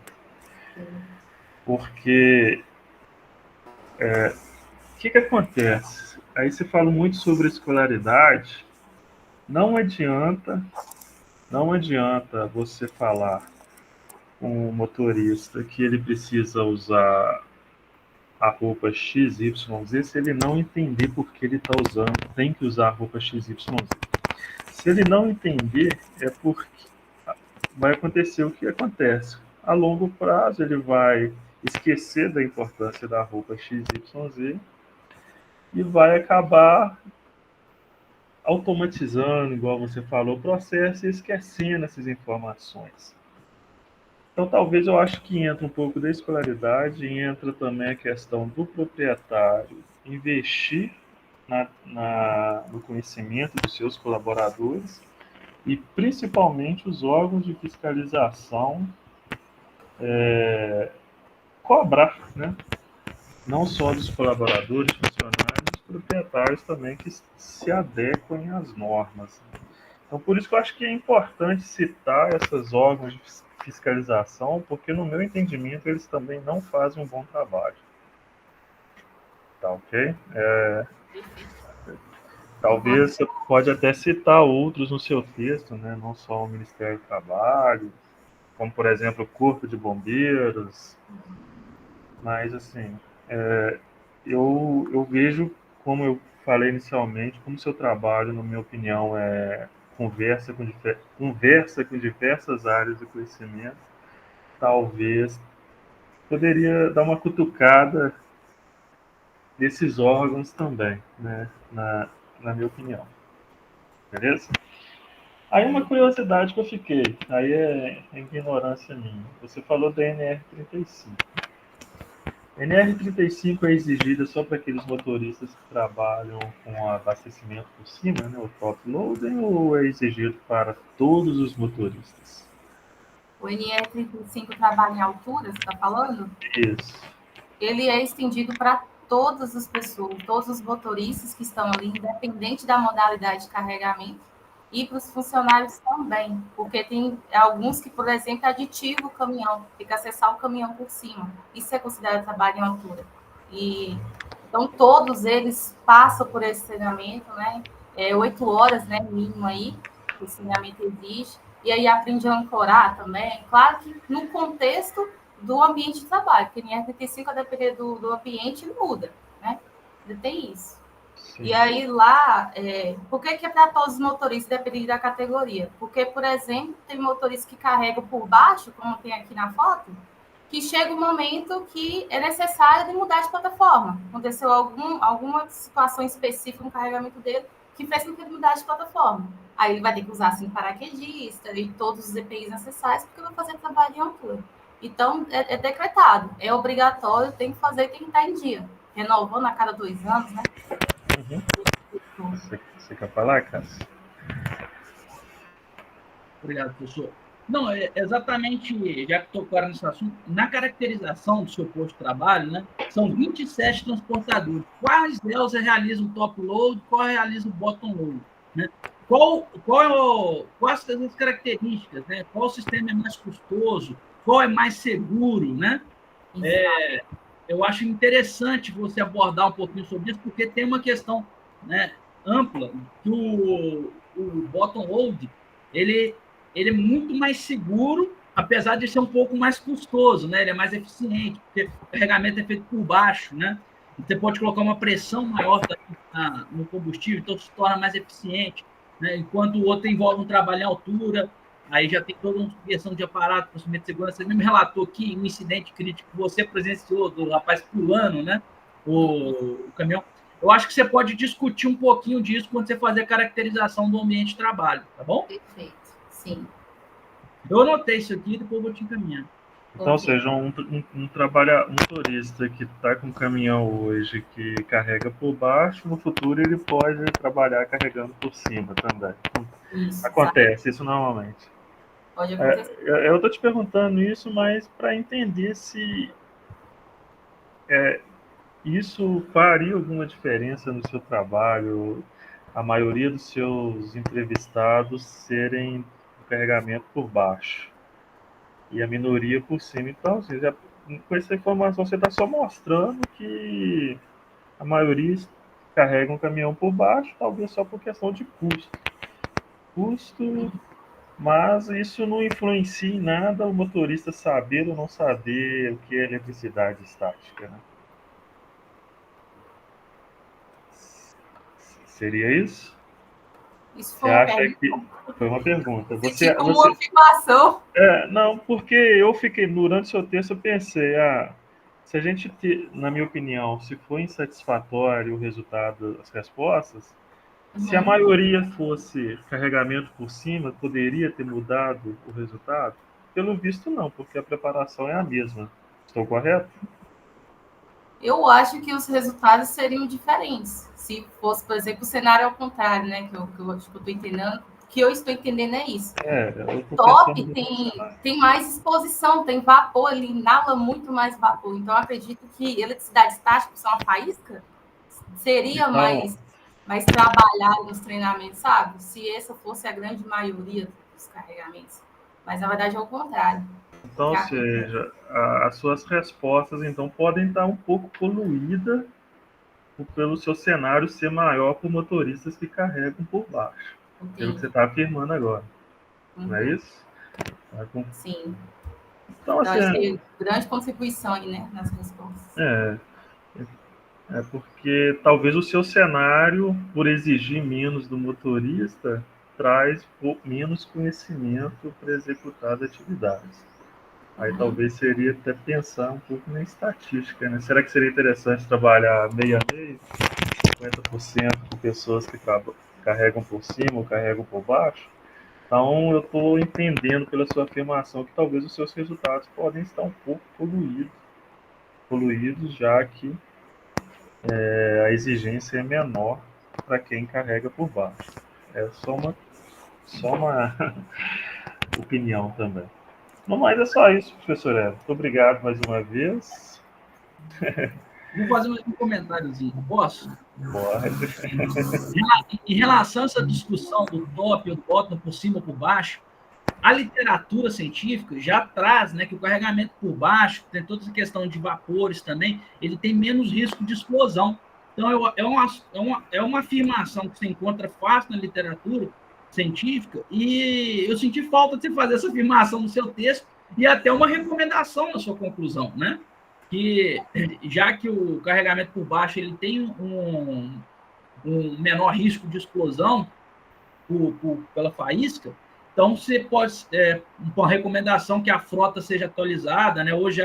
Porque o que acontece? Aí se fala muito sobre escolaridade. Não adianta você falar com o motorista que ele precisa usar a roupa XYZ se ele não entender por que ele está usando, tem que usar a roupa XYZ. Se ele não entender, é porque vai acontecer o que acontece. A longo prazo, ele vai esquecer da importância da roupa XYZ e vai acabar automatizando, igual você falou, o processo e esquecendo essas informações. Então, talvez eu acho que entra um pouco da escolaridade, entra também a questão do proprietário investir no conhecimento dos seus colaboradores e, principalmente, os órgãos de fiscalização cobrar, né? Não só dos colaboradores, funcionários, dos proprietários também que se adequem às normas. Então, por isso que eu acho que é importante citar esses órgãos de fiscalização, porque, no meu entendimento, eles também não fazem um bom trabalho. Tá ok? Talvez você pode até citar outros no seu texto, né? Não só o Ministério do Trabalho, como, por exemplo, o Corpo de Bombeiros. Mas, assim, eu vejo, como eu falei inicialmente, como seu trabalho, na minha opinião, conversa com diversas áreas de conhecimento. Talvez poderia dar uma cutucada nesses órgãos também, né? Na minha opinião. beleza? Aí uma curiosidade que eu fiquei, aí é ignorância minha. Você falou da NR35. NR35 é exigida só para aqueles motoristas que trabalham com abastecimento por cima, né, o top loading, ou é exigido para todos os motoristas? O NR35 trabalha em altura, você está falando? Isso. Ele é estendido para todas as pessoas, todos os motoristas que estão ali, independente da modalidade de carregamento, e para os funcionários também, porque tem alguns que, por exemplo, aditivam o caminhão, tem que acessar o caminhão por cima. Isso é considerado trabalho em altura. E então todos eles passam por esse treinamento, né? 8 horas, né, mínimo aí, que esse treinamento existe. E aí aprende a ancorar também. Claro que no contexto do ambiente de trabalho, porque em R35, a depender do ambiente, ele muda, né? Ainda tem isso. Sim. E aí lá, por que é para todos os motoristas, dependendo da categoria? Porque, por exemplo, tem motoristas que carregam por baixo, como tem aqui na foto, que chega um momento que é necessário de mudar de plataforma. Aconteceu alguma situação específica no carregamento dele que fez com que ele mudasse de plataforma. Aí ele vai ter que usar assim, paraquedista e todos os EPIs necessários, porque vai fazer trabalho em altura. Então, é decretado, é obrigatório, tem que fazer e tem que estar em dia. Renovando a cada 2 anos, né? Uhum. Você quer falar, Cássio? Obrigado, professor. Não, exatamente, já que tocaram nesse assunto, na caracterização do seu posto de trabalho, né, são 27 transportadores. Quais deles realizam top load, qual realiza o bottom load? Né? Quais as características? Né? Qual sistema é mais custoso? Qual é mais seguro? Né? Eu acho interessante você abordar um pouquinho sobre isso, porque tem uma questão, né, ampla, que o bottom load, ele é muito mais seguro, apesar de ser um pouco mais custoso, né? Ele é mais eficiente, porque o carregamento é feito por baixo, né? Você pode colocar uma pressão maior no combustível, então se torna mais eficiente, né? Enquanto o outro envolve um trabalho em altura, aí já tem toda uma questão de aparato, procedimento de segurança. Você mesmo relatou aqui um incidente crítico que você presenciou, do rapaz pulando, né? O caminhão. Eu acho que você pode discutir um pouquinho disso quando você fazer a caracterização do ambiente de trabalho, tá bom? Perfeito. Sim. Eu anotei isso aqui e depois eu vou te encaminhar. Então, seja um motorista que está com um caminhão hoje que carrega por baixo, no futuro ele pode trabalhar carregando por cima também. Isso, acontece, isso normalmente. Pode acontecer. Eu estou te perguntando isso, mas para entender se isso faria alguma diferença no seu trabalho, a maioria dos seus entrevistados serem carregamento por baixo e a minoria por cima. Então, assim, com essa informação você está só mostrando que a maioria carrega um caminhão por baixo, talvez só por questão de custo, mas isso não influencia em nada o motorista saber ou não saber o que é eletricidade estática, né? Seria isso? Isso foi uma pergunta. Foi uma pergunta. Você uma afirmação. Não, porque eu fiquei, durante o seu texto, eu pensei, se a gente, na minha opinião, se for insatisfatório o resultado das respostas, se a maioria fosse carregamento por cima, poderia ter mudado o resultado? Pelo visto, não, porque a preparação é a mesma. Estou correto? Eu acho que os resultados seriam diferentes. Se fosse, por exemplo, o cenário ao contrário, né? Que eu estou entendendo. O que eu estou entendendo é isso. Top tem mais exposição, tem vapor, ele inala muito mais vapor. Então, eu acredito que eletricidade estática, só uma faísca, seria mais trabalhado nos treinamentos, sabe? Se essa fosse a grande maioria dos carregamentos. Mas, na verdade, é o contrário. Então, ou seja, as suas respostas, então, podem estar um pouco poluídas pelo seu cenário ser maior por motoristas que carregam por baixo. Pelo que você está afirmando agora. Não é isso? Sim. Então, assim, grande contribuição aí, né, nas respostas. É porque talvez o seu cenário, por exigir menos do motorista, traz menos conhecimento para executar as atividades. Aí talvez seria até pensar um pouco na estatística, né? Será que seria interessante trabalhar meio a meio, 50% com pessoas que carregam por cima ou carregam por baixo. Então, eu estou entendendo pela sua afirmação que talvez os seus resultados podem estar um pouco poluídos, já que a exigência é menor para quem carrega por baixo. É só uma opinião também. No mais, é só isso, professor Hélio. Muito obrigado mais uma vez. Vou fazer um comentáriozinho, posso? Pode. Em relação a essa discussão do top e o bottom, por cima ou por baixo, a literatura científica já traz, né, que o carregamento por baixo, tem toda essa questão de vapores também, ele tem menos risco de explosão. Então, é uma afirmação que você encontra fácil na literatura científica, e eu senti falta de você fazer essa afirmação no seu texto e até uma recomendação na sua conclusão, né? Que já que o carregamento por baixo ele tem um menor risco de explosão pela faísca, então você pode uma recomendação que a frota seja atualizada, né? Hoje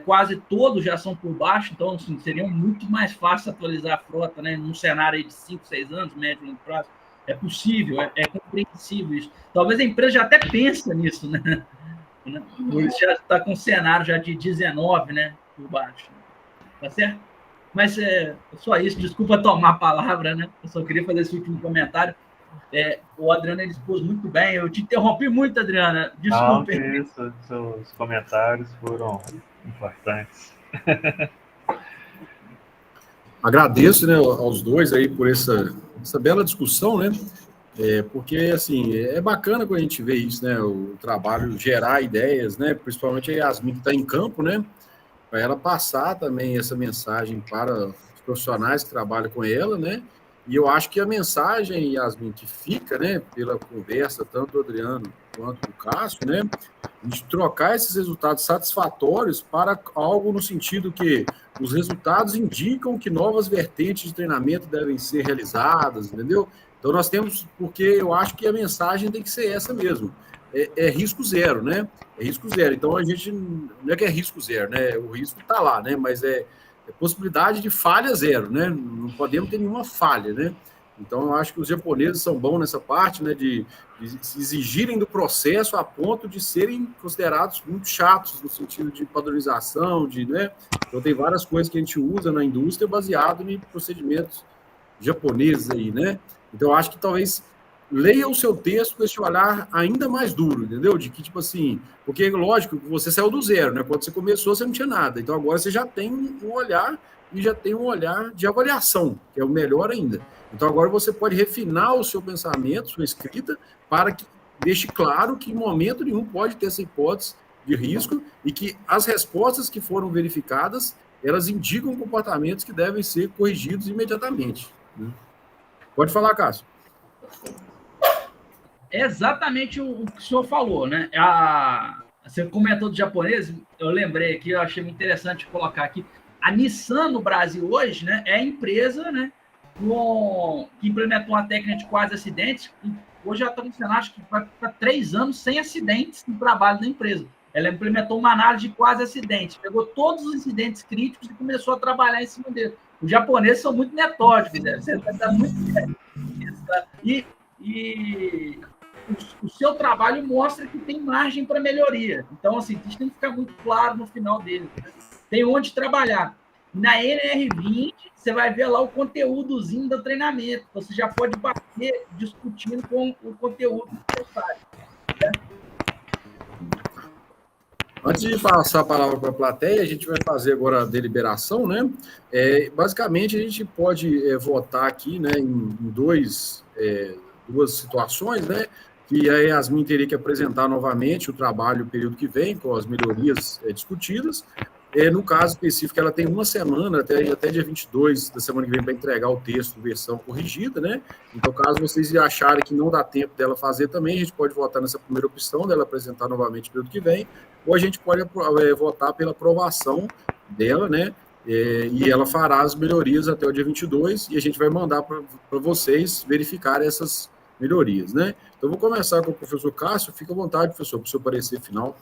quase todos já são por baixo, então assim, seria muito mais fácil atualizar a frota, né? Num cenário aí de 5, 6 anos, médio e longo prazo. É possível, é compreensível isso. Talvez a empresa já até pense nisso, né? Ele já está com um cenário já de 19, né? Por baixo. Tá certo? Mas é só isso. Desculpa tomar a palavra, né? Eu só queria fazer esse último comentário. O Adriano ele expôs muito bem. Eu te interrompi muito, Adriana. Desculpe. Não, isso. Seus comentários foram importantes. Agradeço, né, aos dois aí por essa bela discussão, né? Porque, assim, é bacana quando a gente vê isso, né? O trabalho gerar ideias, né? Principalmente a Yasmin que está em campo, né? Para ela passar também essa mensagem para os profissionais que trabalham com ela, né? E eu acho que a mensagem, Yasmin, que fica, né? Pela conversa, tanto do Adriano quanto do Cássio, né? De trocar esses resultados satisfatórios para algo no sentido que os resultados indicam que novas vertentes de treinamento devem ser realizadas, entendeu? Então, nós temos, porque eu acho que a mensagem tem que ser essa mesmo. É risco zero, né? É risco zero. Então, a gente não é que é risco zero, né? O risco está lá, né? Mas é possibilidade de falha zero, né? Não podemos ter nenhuma falha, né? Então, eu acho que os japoneses são bons nessa parte, né? De se exigirem do processo a ponto de serem considerados muito chatos no sentido de padronização, né? Então, tem várias coisas que a gente usa na indústria baseado em procedimentos japoneses aí, né? Então, eu acho que talvez leia o seu texto com esse olhar ainda mais duro, entendeu? De que, tipo assim, porque, lógico, você saiu do zero, né? Quando você começou, você não tinha nada. Então, agora você já tem um olhar e já tem um olhar de avaliação, que é o melhor ainda. Então, agora você pode refinar o seu pensamento, sua escrita, para que deixe claro que em momento nenhum pode ter essa hipótese de risco e que as respostas que foram verificadas, elas indicam comportamentos que devem ser corrigidos imediatamente, né? Pode falar, Cássio. É exatamente o que o senhor falou, né? Você comentou do japonês, eu lembrei aqui, eu achei muito interessante colocar aqui. A Nissan no Brasil hoje, né, é a empresa, né, que implementou uma técnica de quase acidentes. Hoje já está funcionando, acho que vai para 3 anos sem acidentes no trabalho da empresa. Ela implementou uma análise de quase acidentes, pegou todos os incidentes críticos e começou a trabalhar em cima dele. Os japoneses são muito metódicos, né? Você está muito e o seu trabalho mostra que tem margem para melhoria. Então, assim, isso tem que ficar muito claro no final dele. Né? Tem onde trabalhar. Na NR20, você vai ver lá o conteúdozinho do treinamento. Você já pode bater discutindo com o conteúdo necessário. Né? Antes de passar a palavra para a plateia, a gente vai fazer agora a deliberação, né? Basicamente, a gente pode votar aqui, né, em duas situações, né? Que a Yasmin teria que apresentar novamente o trabalho o período que vem, com as melhorias discutidas. No caso específico, ela tem uma semana, até dia 22 da semana que vem, para entregar o texto, versão corrigida, né? Então, caso vocês acharem que não dá tempo dela fazer também, a gente pode votar nessa primeira opção, dela apresentar novamente o período que vem, ou a gente pode votar pela aprovação dela, né? E ela fará as melhorias até o dia 22, e a gente vai mandar para vocês verificarem essas melhorias, né? Então, vou começar com o professor Cássio. Fica à vontade, professor, para o seu parecer final.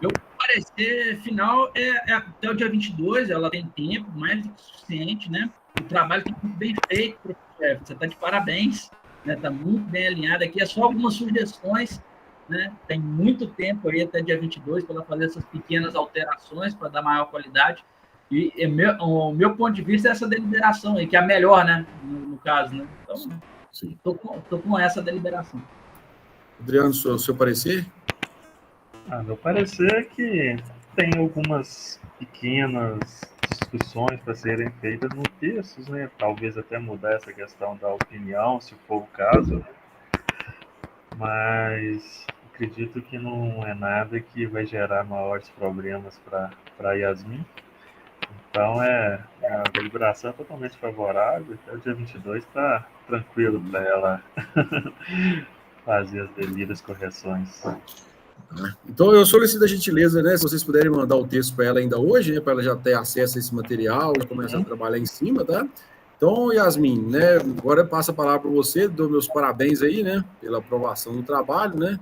Meu parecer final é até o dia 22, ela tem tempo, mais do que suficiente, né? O trabalho está muito bem feito, professor. Você está de parabéns, né? Está muito bem alinhado aqui. É só algumas sugestões, né? Tem muito tempo aí, até dia 22, para ela fazer essas pequenas alterações para dar maior qualidade. E o meu ponto de vista é essa deliberação aí, que é a melhor, né? No caso, né? Então, estou com essa deliberação. Adriano, seu parecer? Meu parecer é que tem algumas pequenas discussões para serem feitas no texto, né? Talvez até mudar essa questão da opinião, se for o caso. Mas acredito que não é nada que vai gerar maiores problemas para Yasmin. Então, a deliberação é totalmente favorável. Até o dia 22 está tranquilo para ela fazer as devidas correções. Então, eu solicito a gentileza, né, se vocês puderem mandar o texto para ela ainda hoje, né, para ela já ter acesso a esse material e começar a trabalhar em cima, tá? Então, Yasmin, né, agora eu passo a palavra para você, dou meus parabéns aí, né, pela aprovação do trabalho, né?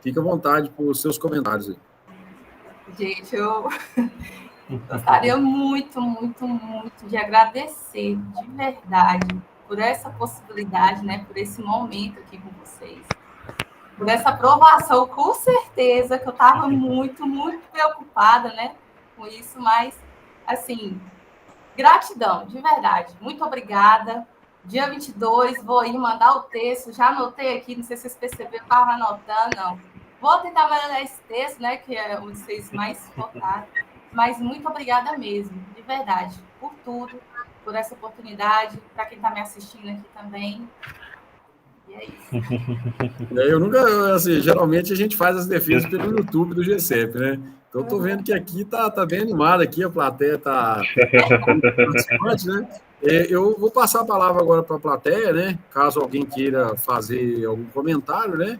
Fica à vontade por seus comentários aí. Gente, eu gostaria muito, muito, muito de agradecer, de verdade, por essa possibilidade, né, por esse momento aqui com vocês, por essa aprovação, com certeza que eu estava muito, muito preocupada, né, com isso, mas, assim, gratidão, de verdade, muito obrigada. Dia 22, vou ir mandar o texto, já anotei aqui, não sei se vocês perceberam, eu estava anotando, não. Vou tentar melhorar esse texto, né, que é um dos vocês mais focaram, mas muito obrigada mesmo, de verdade, por tudo, por essa oportunidade, para quem está me assistindo aqui também. E é isso. Eu nunca, assim, geralmente a gente faz as defesas pelo YouTube do GCEP, né? Então, eu tô vendo que aqui tá bem animado aqui, a plateia tá participante, né? Eu vou passar a palavra agora para a plateia, né? Caso alguém queira fazer algum comentário, né?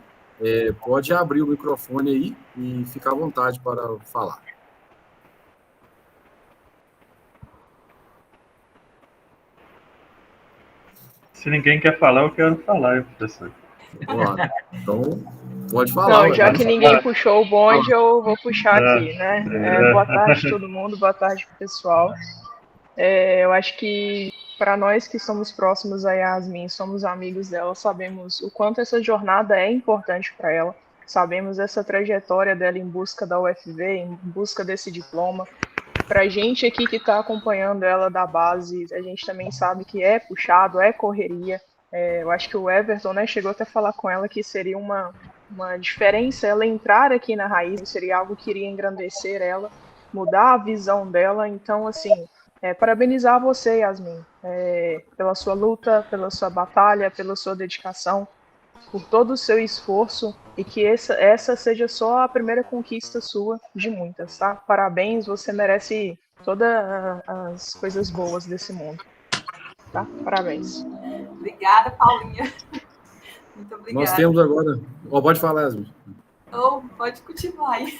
Pode abrir o microfone aí e ficar à vontade para falar. Se ninguém quer falar, eu quero falar, professor. Então, pode falar. Não, já que ninguém puxou o bonde, eu vou puxar aqui, né? Boa tarde, todo mundo. Boa tarde, pessoal. Eu acho que para nós que somos próximos a Yasmin, somos amigos dela, sabemos o quanto essa jornada é importante para ela. Sabemos essa trajetória dela em busca da UFV, em busca desse diploma. Para a gente aqui que está acompanhando ela da base, a gente também sabe que é puxado, é correria. Eu acho que o Everton, né, chegou até a falar com ela que seria uma diferença ela entrar aqui na Raiz, seria algo que iria engrandecer ela, mudar a visão dela. Então, assim, parabenizar você, Yasmin, pela sua luta, pela sua batalha, pela sua dedicação, por todo o seu esforço, e que essa seja só a primeira conquista sua de muitas, tá? Parabéns, você merece todas as coisas boas desse mundo, tá? Parabéns. Obrigada, Paulinha. Muito obrigada. Nós temos agora... pode falar, Yasmin. Pode continuar aí.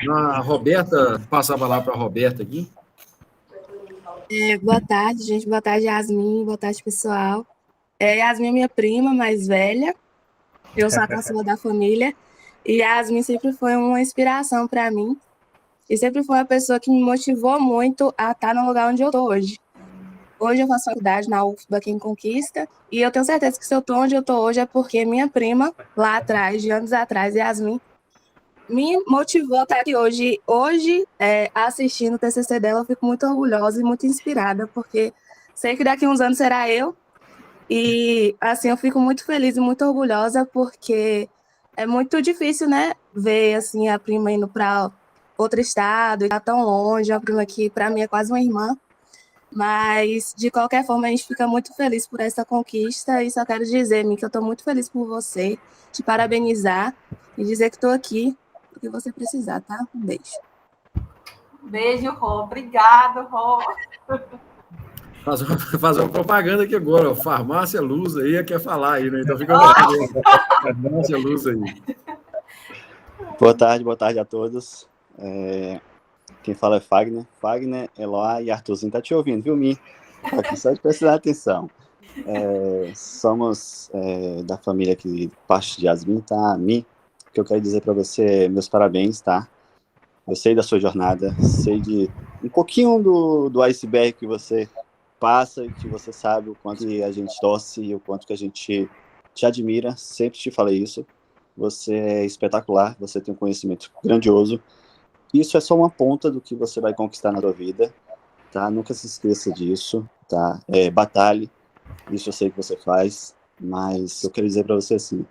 A Roberta, passar a palavra para a Roberta aqui. Boa tarde, gente. Boa tarde, Yasmin. Boa tarde, pessoal. Yasmin é minha prima mais velha. Eu sou a caçula da família. E a Yasmin sempre foi uma inspiração para mim. E sempre foi uma pessoa que me motivou muito a estar no lugar onde eu estou hoje. Hoje eu faço faculdade na UFBA aqui em Conquista. E eu tenho certeza que se eu estou onde eu estou hoje é porque minha prima, lá atrás, de anos atrás, Yasmin, me motivou a estar aqui hoje. Hoje, assistindo o TCC dela, eu fico muito orgulhosa e muito inspirada, porque sei que daqui a uns anos será eu. E, assim, eu fico muito feliz e muito orgulhosa, porque é muito difícil, né, ver, assim, a prima indo para outro estado, e tá tão longe, a prima que, para mim, é quase uma irmã. Mas, de qualquer forma, a gente fica muito feliz por essa conquista, e só quero dizer, Mi, que eu estou muito feliz por você, te parabenizar e dizer que estou aqui o que você precisar, tá? Um beijo. Beijo, Rô. Obrigado, Rô. Fazer uma propaganda aqui agora, ó. Farmácia Luz aí, quer falar aí, né? Então fica à vontade. Farmácia Luz aí. Boa tarde a todos. Quem fala é Fagner. Fagner, Eloá e Arthurzinho. Tá te ouvindo, viu, Mi? Aqui só de prestar atenção. Somos da família aqui, parte de Yasmin, tá? Mi, o que eu quero dizer para você, meus parabéns, tá? Eu sei da sua jornada, sei de um pouquinho do iceberg que você passa e que você sabe o quanto que a gente torce e o quanto que a gente te admira. Sempre te falei isso. Você é espetacular, você tem um conhecimento grandioso. Isso é só uma ponta do que você vai conquistar na sua vida, tá? Nunca se esqueça disso, tá? Batalhe, isso eu sei que você faz, mas eu quero dizer para você assim,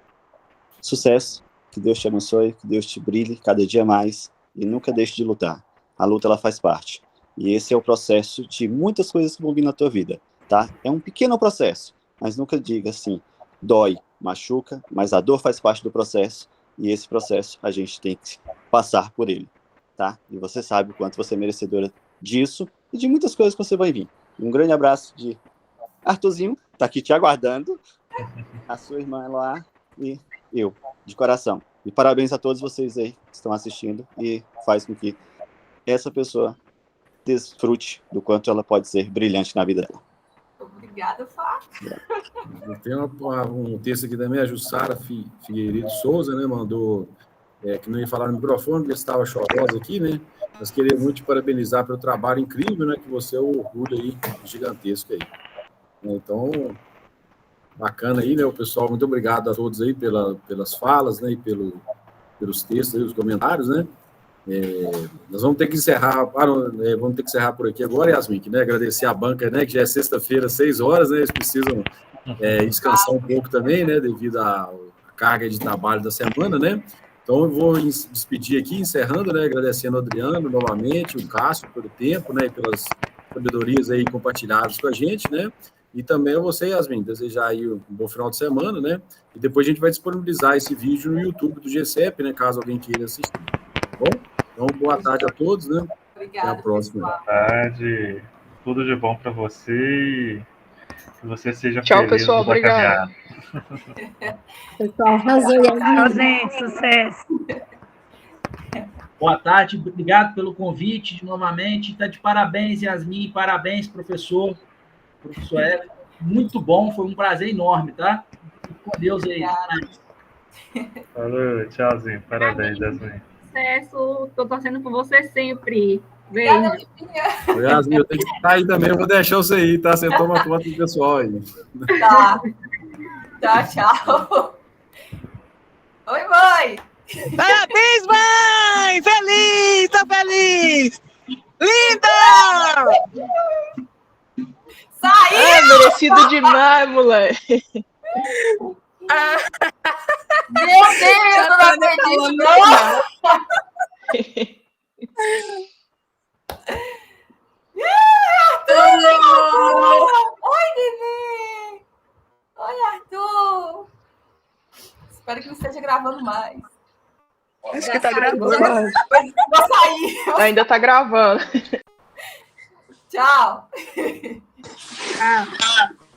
sucesso, que Deus te abençoe, que Deus te brilhe cada dia mais e nunca deixe de lutar. A luta, ela faz parte. E esse é o processo de muitas coisas que vão vir na tua vida, tá? É um pequeno processo, mas nunca diga assim, dói, machuca, mas a dor faz parte do processo e esse processo a gente tem que passar por ele, tá? E você sabe o quanto você é merecedora disso e de muitas coisas que você vai vir. Um grande abraço de Arthurzinho, tá aqui te aguardando, a sua irmã Eloá e eu, de coração. E parabéns a todos vocês aí que estão assistindo e faz com que essa pessoa desfrute do quanto ela pode ser brilhante na vida dela. Obrigada, Fá. Tem um texto aqui também, a Jussara Figueiredo Souza, né, mandou, que não ia falar no microfone, porque estava chorosa aqui, né, mas queria muito te parabenizar pelo trabalho incrível, né, que você é um orgulho aí, gigantesco aí. Então, bacana aí, né, o pessoal, muito obrigado a todos aí pelas falas, né, e pelos textos aí, os comentários, né. Nós vamos ter que encerrar, vamos ter que encerrar por aqui agora, Yasmin, né? Agradecer a banca, né? Que já é sexta-feira, 6 horas, né? Eles precisam descansar um pouco também, né? Devido à carga de trabalho da semana, né? Então eu vou despedir aqui, encerrando, né? Agradecendo ao Adriano novamente, o Cássio pelo tempo, né? E pelas sabedorias aí compartilhadas com a gente, né? E também a você, Yasmin, desejar aí um bom final de semana, né? E depois a gente vai disponibilizar esse vídeo no YouTube do GCEP, né? Caso alguém queira assistir. Tá bom? Então, boa tarde a todos, né? Obrigada. Até a próxima. Boa tarde. Tudo de bom para você e que você seja Tchau, feliz pessoal. na caminhada. Pessoal, arrasou. Tchau, gente. Sucesso. Boa tarde, obrigado pelo convite novamente. Está de parabéns, Yasmin. Parabéns, professor Hélio. Muito bom, foi um prazer enorme, tá? Fique com Deus aí. Falou, tchauzinho. Parabéns, Yasmin. Sucesso. Estou torcendo por você sempre. Beijo. Yasmin, eu tenho que ficar aí também, eu vou deixar você aí, tá? Você toma conta do pessoal aí. Tá. Tchau. Oi, mãe. Parabéns, mãe! Feliz! Tô feliz! Linda! Saiu! Merecido demais, moleque. Meu Deus, eu não acredito, não! Oi, Nenê! Oi, Arthur! Espero que não esteja gravando mais. Acho que tá gravando. Vou sair. Ainda tá gravando. Tchau. Tchau.